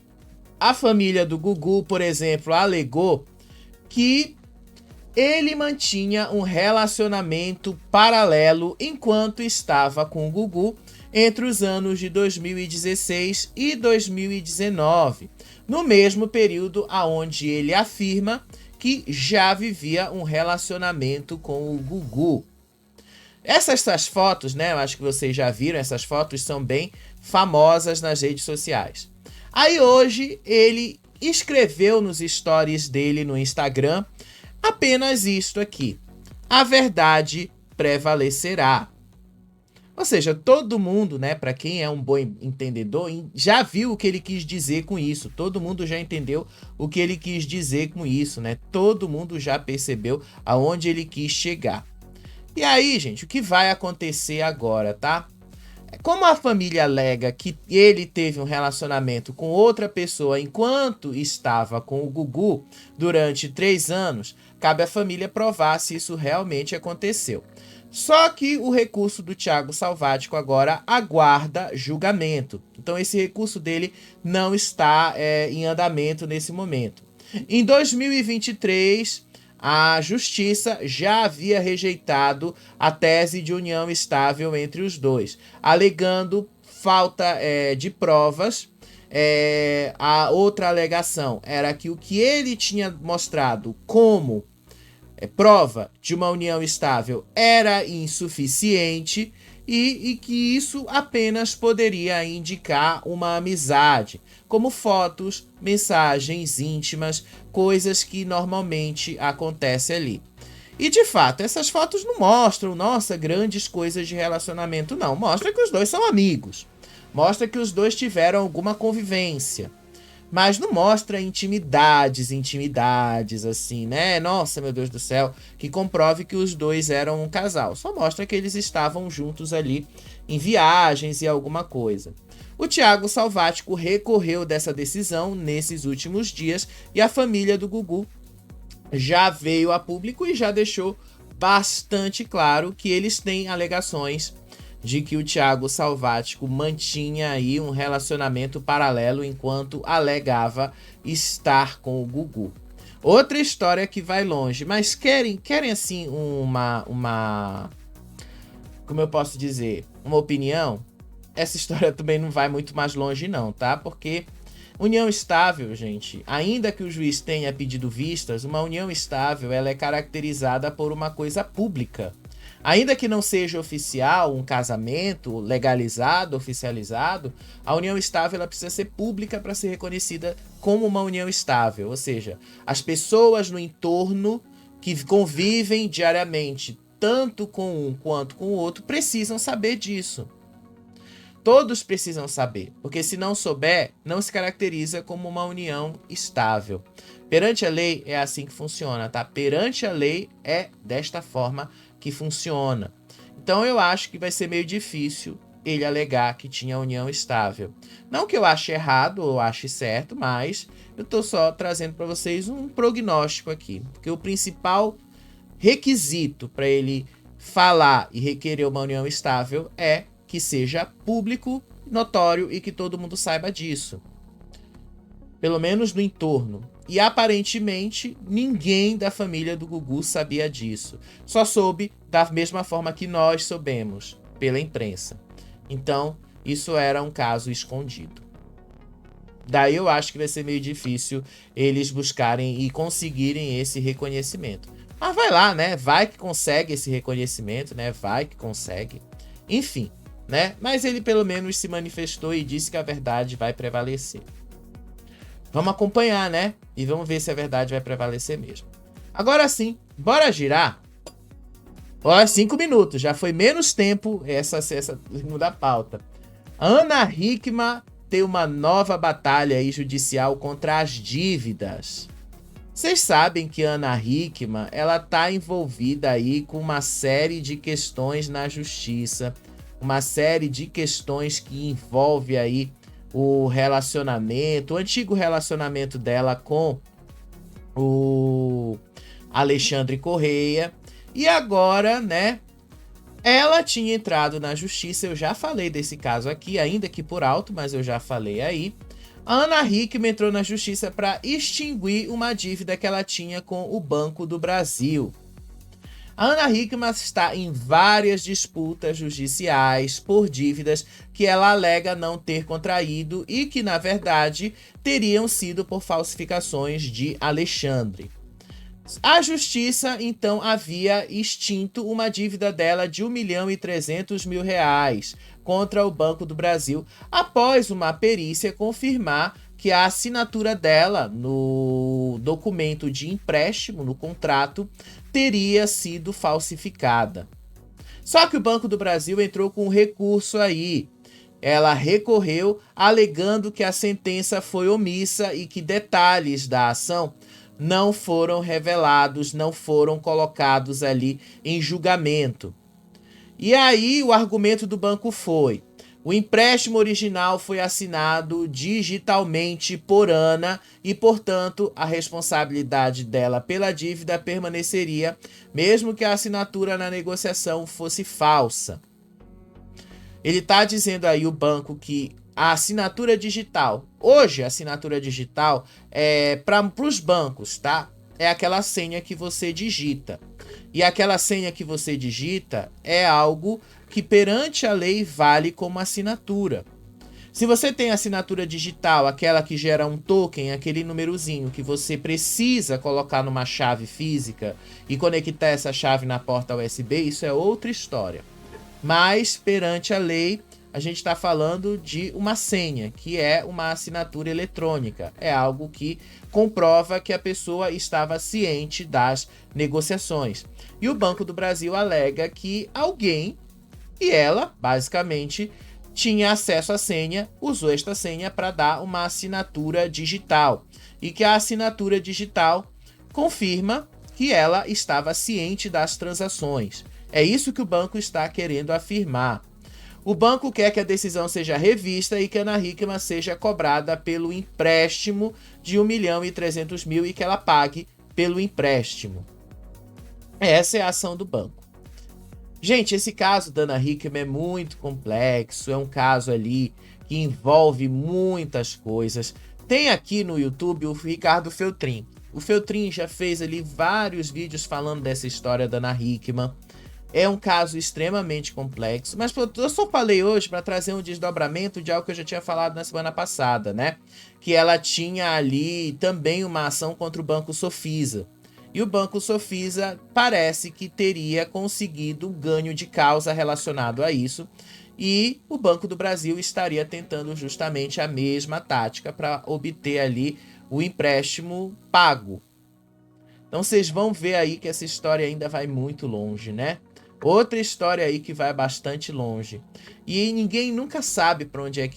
família do Gugu, por exemplo, alegou que ele mantinha um relacionamento paralelo enquanto estava com o Gugu entre os anos de 2016 e 2019, no mesmo período aonde ele afirma que já vivia um relacionamento com o Gugu. Essas fotos, né, eu acho que vocês já viram, essas fotos são bem famosas nas redes sociais. Aí hoje ele escreveu nos stories dele no Instagram apenas isto aqui: a verdade prevalecerá. Ou seja, todo mundo, né, para quem é um bom entendedor, já viu o que ele quis dizer com isso. Todo mundo já entendeu o que ele quis dizer com isso, né? Todo mundo já percebeu aonde ele quis chegar. E aí, gente, o que vai acontecer agora, tá? Como a família alega que ele teve um relacionamento com outra pessoa enquanto estava com o Gugu durante 3 anos, cabe à família provar se isso realmente aconteceu. Só que o recurso do Thiago Salvático agora aguarda julgamento. Então esse recurso dele não está em andamento nesse momento. Em 2023, a justiça já havia rejeitado a tese de união estável entre os dois, alegando falta de provas. A outra alegação era que o que ele tinha mostrado como prova de uma união estável era insuficiente e que isso apenas poderia indicar uma amizade, como fotos, mensagens íntimas, coisas que normalmente acontecem ali. E de fato, essas fotos não mostram, nossa, grandes coisas de relacionamento, não. Mostra que os dois são amigos. Mostra que os dois tiveram alguma convivência. Mas não mostra intimidades, assim, né? Nossa, meu Deus do céu, que comprove que os dois eram um casal. Só mostra que eles estavam juntos ali em viagens e alguma coisa. O Thiago Salvático recorreu dessa decisão nesses últimos dias e a família do Gugu já veio a público e já deixou bastante claro que eles têm alegações de que o Thiago Salvático mantinha aí um relacionamento paralelo enquanto alegava estar com o Gugu. Outra história que vai longe, mas querem assim uma como eu posso dizer, uma opinião? Essa história também não vai muito mais longe não, tá? Porque União estável, gente, ainda que o juiz tenha pedido vistas, uma união estável ela é caracterizada por uma coisa pública. Ainda que não seja oficial, um casamento legalizado, oficializado, a união estável ela precisa ser pública para ser reconhecida como uma união estável. Ou seja, as pessoas no entorno que convivem diariamente, tanto com um quanto com o outro, precisam saber disso. Todos precisam saber, porque se não souber, não se caracteriza como uma união estável. Perante a lei é assim que funciona, tá? Perante a lei é desta forma que funciona. Então eu acho que vai ser meio difícil ele alegar que tinha união estável. Não que eu ache errado ou ache certo, mas eu tô só trazendo para vocês um prognóstico aqui, porque o principal requisito para ele falar e requerer uma união estável é que seja público, notório e que todo mundo saiba disso. Pelo menos no entorno. E aparentemente ninguém da família do Gugu sabia disso. Só soube da mesma forma que nós soubemos, pela imprensa. Então, isso era um caso escondido. Daí eu acho que vai ser meio difícil eles buscarem e conseguirem esse reconhecimento. Mas vai lá, né? Vai que consegue esse reconhecimento, né? Vai que consegue. Enfim, né? Mas ele pelo menos se manifestou e disse que a verdade vai prevalecer. Vamos acompanhar, né? E vamos ver se a verdade vai prevalecer mesmo. Agora sim, bora girar. Ó, 5 minutos, já foi menos tempo essa segunda pauta. Ana Hickman tem uma nova batalha aí judicial contra as dívidas. Vocês sabem que Ana Hickman, ela tá envolvida aí com uma série de questões na justiça, uma série de questões que envolve aí o relacionamento, o antigo relacionamento dela com o Alexandre Correia. E agora, né, ela tinha entrado na justiça, eu já falei desse caso aqui, ainda que por alto, mas eu já falei aí. A Ana Hickman entrou na justiça para extinguir uma dívida que ela tinha com o Banco do Brasil. A Ana Hickman está em várias disputas judiciais por dívidas que ela alega não ter contraído e que, na verdade, teriam sido por falsificações de Alexandre. A justiça, então, havia extinto uma dívida dela de R$1.300.000 contra o Banco do Brasil, após uma perícia confirmar que a assinatura dela no documento de empréstimo, no contrato, teria sido falsificada. Só que o Banco do Brasil entrou com um recurso aí. Ela recorreu, alegando que a sentença foi omissa e que detalhes da ação não foram revelados, não foram colocados ali em julgamento. E aí o argumento do banco foi: o empréstimo original foi assinado digitalmente por Ana e, portanto, a responsabilidade dela pela dívida permaneceria, mesmo que a assinatura na negociação fosse falsa. Ele está dizendo aí, o banco, que a assinatura digital, hoje a assinatura digital é para os bancos, tá? É aquela senha que você digita. E aquela senha que você digita é algo que perante a lei vale como assinatura. Se você tem assinatura digital, aquela que gera um token, aquele númerozinho que você precisa colocar numa chave física e conectar essa chave na porta USB, isso é outra história. Mas perante a lei, a gente está falando de uma senha, que é uma assinatura eletrônica. É algo que comprova que a pessoa estava ciente das negociações. E o Banco do Brasil alega que alguém, e ela, basicamente, tinha acesso à senha, usou esta senha para dar uma assinatura digital. E que a assinatura digital confirma que ela estava ciente das transações. É isso que o banco está querendo afirmar. O banco quer que a decisão seja revista e que a Ana Hickman seja cobrada pelo empréstimo de R$1.300.000 e que ela pague pelo empréstimo. Essa é a ação do banco. Gente, esse caso da Ana Hickman é muito complexo, é um caso ali que envolve muitas coisas. Tem aqui no YouTube o Ricardo Feltrin. O Feltrin já fez ali vários vídeos falando dessa história da Ana Hickman. É um caso extremamente complexo, mas eu só falei hoje para trazer um desdobramento de algo que eu já tinha falado na semana passada, né? Que ela tinha ali também uma ação contra o Banco Sofisa. E o Banco Sofisa parece que teria conseguido ganho de causa relacionado a isso. E o Banco do Brasil estaria tentando justamente a mesma tática para obter ali o empréstimo pago. Então vocês vão ver aí que essa história ainda vai muito longe, né? Outra história aí que vai bastante longe. E ninguém nunca sabe para onde é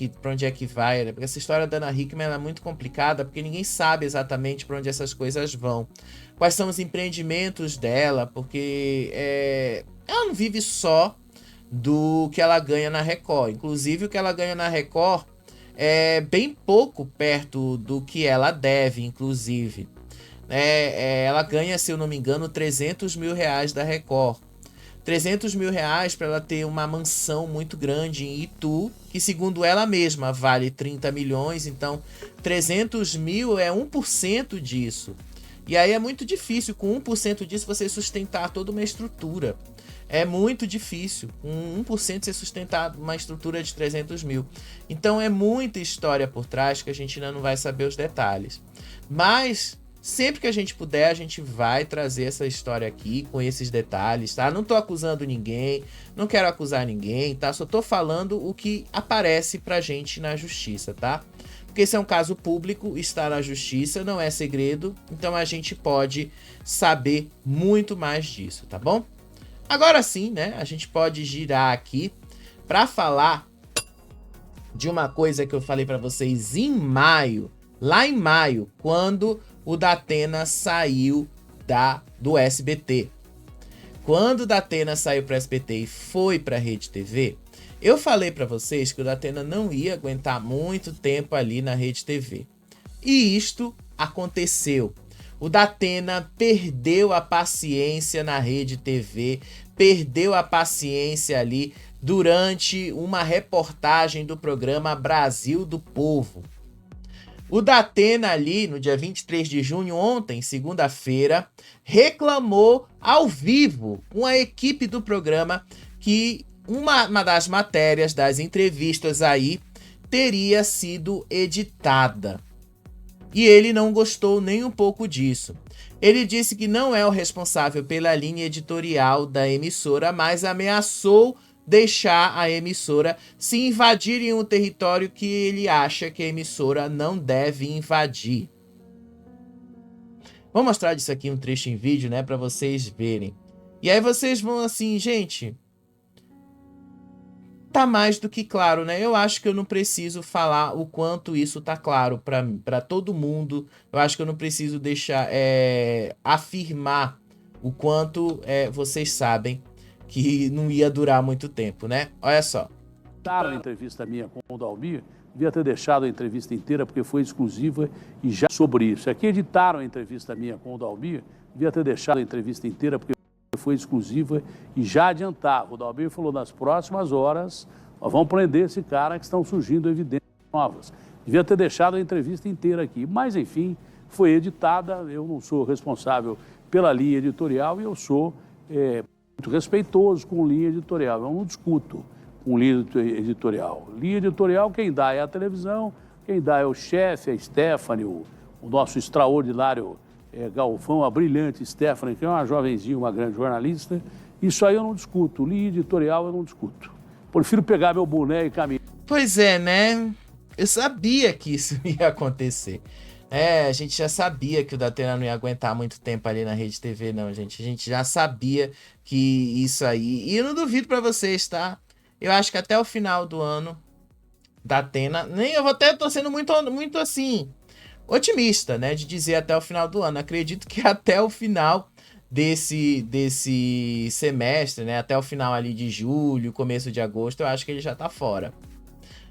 que vai, né? Porque essa história da Ana Hickman é muito complicada, porque ninguém sabe exatamente para onde essas coisas vão. Quais são os empreendimentos dela, porque ela não vive só do que ela ganha na Record. Inclusive, o que ela ganha na Record é bem pouco perto do que ela deve, inclusive. Ela ganha, se eu não me engano, 300 mil reais da Record. 300 mil reais para ela ter uma mansão muito grande em Itu, que segundo ela mesma vale 30 milhões, então 300 mil é 1% disso. E aí é muito difícil, com 1% disso, você sustentar toda uma estrutura. É muito difícil, com 1% você sustentar uma estrutura de 300 mil. Então é muita história por trás que a gente ainda não vai saber os detalhes. Mas sempre que a gente puder, a gente vai trazer essa história aqui com esses detalhes, tá? Não tô acusando ninguém, não quero acusar ninguém, tá? Só tô falando o que aparece pra gente na justiça, tá? Porque esse é um caso público, está na justiça, não é segredo, então a gente pode saber muito mais disso, tá bom? Agora sim, né? A gente pode girar aqui pra falar de uma coisa que eu falei pra vocês em maio, lá em maio, quando o Datena saiu do SBT. Quando o Datena saiu para SBT e foi para Rede TV, eu falei para vocês que o Datena não ia aguentar muito tempo ali na Rede TV. E isto aconteceu. O Datena perdeu a paciência na Rede TV, perdeu a paciência ali durante uma reportagem do programa Brasil do Povo. O Datena ali, no dia 23 de junho, ontem, segunda-feira, reclamou ao vivo com a equipe do programa que uma das matérias das entrevistas aí teria sido editada. E ele não gostou nem um pouco disso. Ele disse que não é o responsável pela linha editorial da emissora, mas ameaçou deixar a emissora se invadirem um território que ele acha que a emissora não deve invadir. Vou mostrar disso aqui um trecho em vídeo, né, para vocês verem. E aí vocês vão assim, gente, tá mais do que claro, né? Eu acho que eu não preciso falar o quanto isso tá claro para todo mundo. Eu acho que eu não preciso deixar afirmar o quanto vocês sabem que não ia durar muito tempo, né? Olha só. A entrevista minha com o Dalmir, devia ter deixado a entrevista inteira porque foi exclusiva e já sobre isso. Aqui editaram a entrevista minha com o Dalmir, devia ter deixado a entrevista inteira porque foi exclusiva e já adiantava. O Dalmir falou, nas próximas horas, nós vamos prender esse cara que estão surgindo evidências novas. Devia ter deixado a entrevista inteira aqui, mas enfim, foi editada, eu não sou responsável pela linha editorial e eu sou muito respeitoso com linha editorial, eu não discuto com linha editorial. Linha editorial, quem dá é a televisão, quem dá é o chefe, a Stephanie, o nosso extraordinário Galvão, a brilhante Stephanie, que é uma jovenzinha, uma grande jornalista. Isso aí eu não discuto, linha editorial eu não discuto. Prefiro pegar meu boné e caminhar. Pois é, né? Eu sabia que isso ia acontecer. A gente já sabia que o Datena não ia aguentar muito tempo ali na Rede TV, não, gente. A gente já sabia que isso aí... E eu não duvido pra vocês, tá? Eu acho que até o final do ano, Datena... Eu até tô sendo muito assim, otimista, né? De dizer até o final do ano. Acredito que até o final desse semestre, né? Até o final ali de julho, começo de agosto, eu acho que ele já tá fora.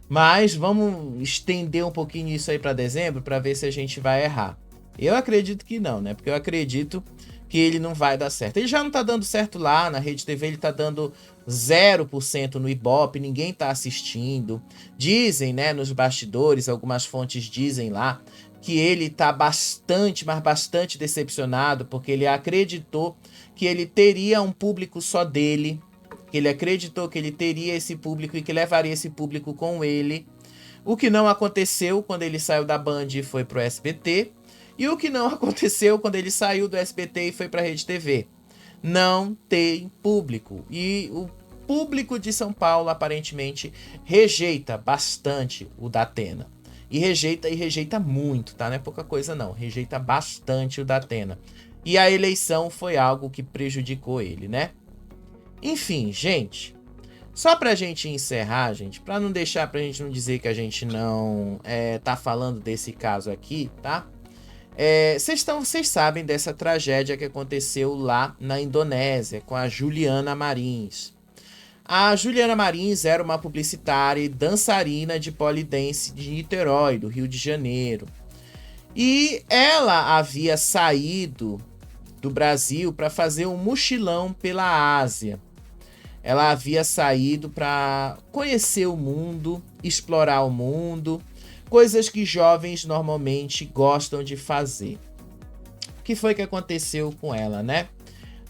Mas vamos estender um pouquinho isso aí para dezembro para ver se a gente vai errar. Eu acredito que não, né? Porque eu acredito que ele não vai dar certo. Ele já não tá dando certo lá na Rede TV, ele tá dando 0% no Ibope, ninguém tá assistindo. Dizem, né, nos bastidores, algumas fontes dizem lá que ele tá bastante, mas bastante decepcionado, porque ele acreditou que ele teria um público só dele, que ele acreditou que ele teria esse público e que levaria esse público com ele. O que não aconteceu quando ele saiu da Band e foi pro SBT, e o que não aconteceu quando ele saiu do SBT e foi pra Rede TV. Não tem público. E o público de São Paulo aparentemente rejeita bastante o Datena. E rejeita muito, tá? Não é pouca coisa não. Rejeita bastante o Datena. E a eleição foi algo que prejudicou ele, né? Enfim, gente. Só pra gente encerrar, gente, pra não deixar, pra gente não dizer que a gente não tá falando desse caso aqui, tá? Vocês sabem dessa tragédia que aconteceu lá na Indonésia com a Juliana Marins. A Juliana Marins era uma publicitária e dançarina de pole dance de Niterói, do Rio de Janeiro. E ela havia saído do Brasil para fazer um mochilão pela Ásia. Ela havia saído para conhecer o mundo, explorar o mundo, coisas que jovens normalmente gostam de fazer. O que foi que aconteceu com ela, né?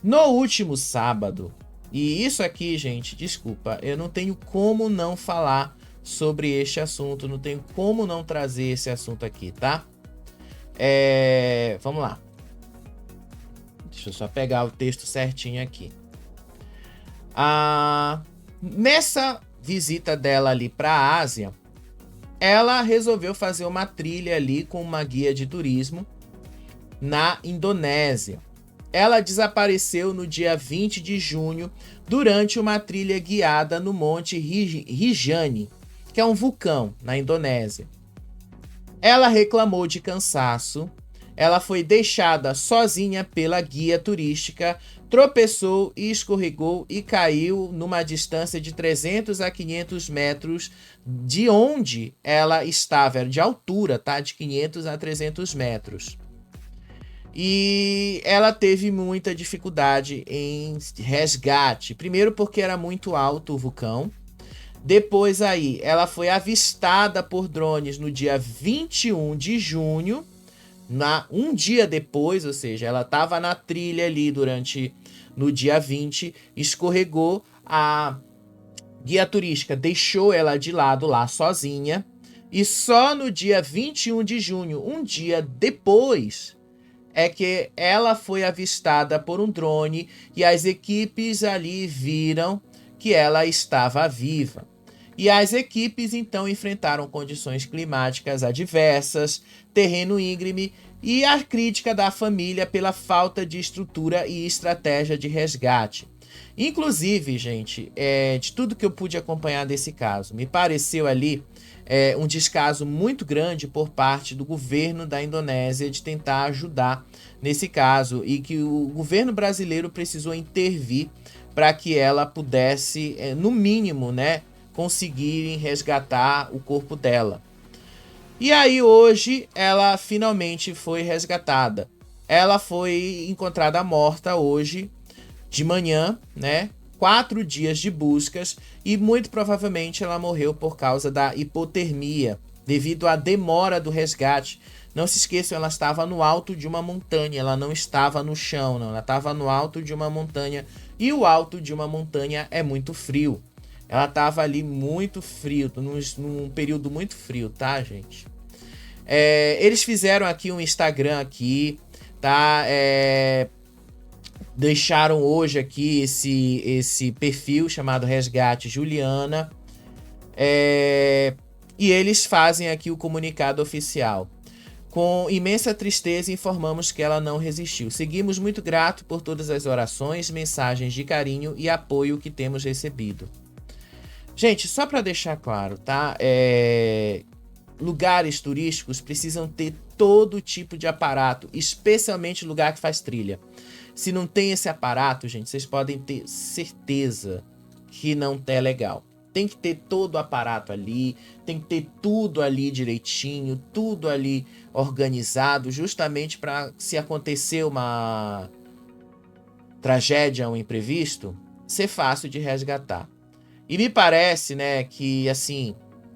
No último sábado, e isso aqui, gente, desculpa, eu não tenho como não falar sobre este assunto, não tenho como não trazer esse assunto aqui, tá? Vamos lá. Deixa eu só pegar o texto certinho aqui. Nessa visita dela ali para a Ásia, ela resolveu fazer uma trilha ali com uma guia de turismo na Indonésia. Ela desapareceu no dia 20 de junho durante uma trilha guiada no Monte Rinjani, que é um vulcão na Indonésia. Ela reclamou de cansaço, ela foi deixada sozinha pela guia turística, tropeçou e escorregou e caiu numa distância de 300 a 500 metros de onde ela estava, era de altura, tá? De 500 a 300 metros. E ela teve muita dificuldade em resgate. Primeiro porque era muito alto o vulcão. Depois aí, ela foi avistada por drones no dia 21 de junho. Um dia depois, ou seja, ela estava na trilha ali no dia 20, escorregou, a guia turística deixou ela de lado lá sozinha. E só no dia 21 de junho, um dia depois, é que ela foi avistada por um drone e as equipes ali viram que ela estava viva. E as equipes então enfrentaram condições climáticas adversas, terreno íngreme e a crítica da família pela falta de estrutura e estratégia de resgate. Inclusive, gente, de tudo que eu pude acompanhar desse caso, me pareceu ali um descaso muito grande por parte do governo da Indonésia de tentar ajudar nesse caso e que o governo brasileiro precisou intervir para que ela pudesse, no mínimo, né, conseguirem resgatar o corpo dela. E aí hoje ela finalmente foi resgatada. Ela foi encontrada morta hoje de manhã, né? 4 dias de buscas e muito provavelmente ela morreu por causa da hipotermia, devido à demora do resgate. Não se esqueçam, ela estava no alto de uma montanha, ela não estava no chão, não, ela estava no alto de uma montanha e o alto de uma montanha é muito frio. Ela estava ali muito frio, num período muito frio, tá, gente? Eles fizeram aqui um Instagram aqui, tá? Deixaram hoje aqui esse perfil chamado Resgate Juliana. E eles fazem aqui o comunicado oficial. Com imensa tristeza informamos que ela não resistiu. Seguimos muito grato por todas as orações, mensagens de carinho e apoio que temos recebido. Gente, só para deixar claro, tá? Lugares turísticos precisam ter todo tipo de aparato, especialmente lugar que faz trilha. Se não tem esse aparato, gente, vocês podem ter certeza que não é legal. Tem que ter todo o aparato ali, tem que ter tudo ali direitinho, tudo ali organizado, justamente para, se acontecer uma tragédia, um imprevisto, ser fácil de resgatar. E me parece, né, que assim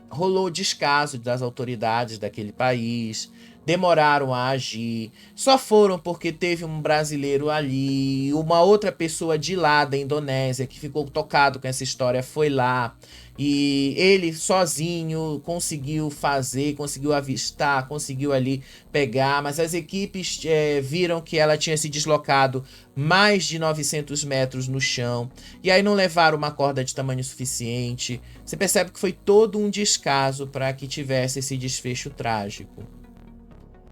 rolou descaso das autoridades daquele país, demoraram a agir, só foram porque teve um brasileiro ali, uma outra pessoa de lá da Indonésia que ficou tocado com essa história, foi lá e ele sozinho conseguiu fazer, conseguiu avistar, conseguiu ali pegar, mas as equipes viram que ela tinha se deslocado mais de 900 metros no chão, e aí não levaram uma corda de tamanho suficiente. Você percebe que foi todo um descaso para que tivesse esse desfecho trágico.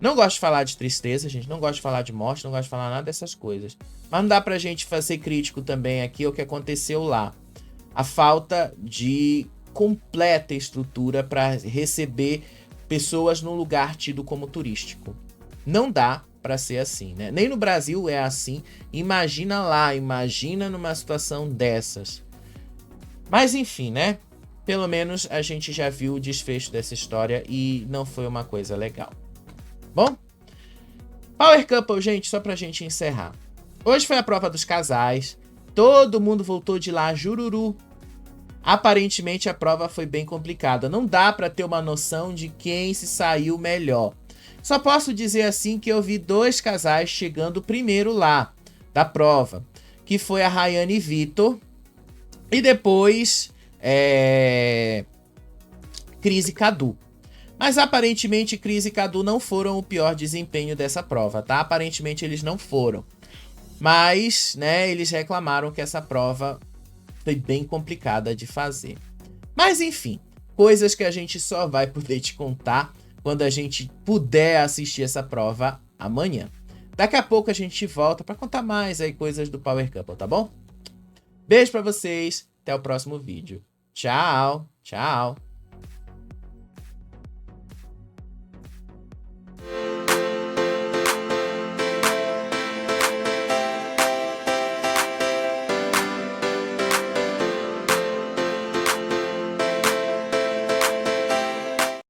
Não gosto de falar de tristeza, gente. Não gosto de falar de morte, não gosto de falar nada dessas coisas. Mas não dá pra gente ser crítico também aqui ao que aconteceu lá. A falta de completa estrutura para receber pessoas num lugar tido como turístico. Não dá pra ser assim, né? Nem no Brasil é assim. Imagina lá, imagina numa situação dessas. Mas enfim, né? Pelo menos a gente já viu o desfecho dessa história e não foi uma coisa legal. Bom, Power Couple, gente, só pra gente encerrar. Hoje foi a prova dos casais. Todo mundo voltou de lá, jururu. Aparentemente a prova foi bem complicada. Não dá pra ter uma noção de quem se saiu melhor. Só posso dizer assim que eu vi 2 casais chegando primeiro lá da prova. Que foi a Rayane e Vitor. E depois Cris e Cadu. Mas aparentemente Cris e Cadu não foram o pior desempenho dessa prova, tá? Aparentemente eles não foram. Mas, né, eles reclamaram que essa prova foi bem complicada de fazer. Mas enfim, coisas que a gente só vai poder te contar quando a gente puder assistir essa prova amanhã. Daqui a pouco a gente volta para contar mais aí coisas do Power Couple, tá bom? Beijo pra vocês, até o próximo vídeo. Tchau, tchau.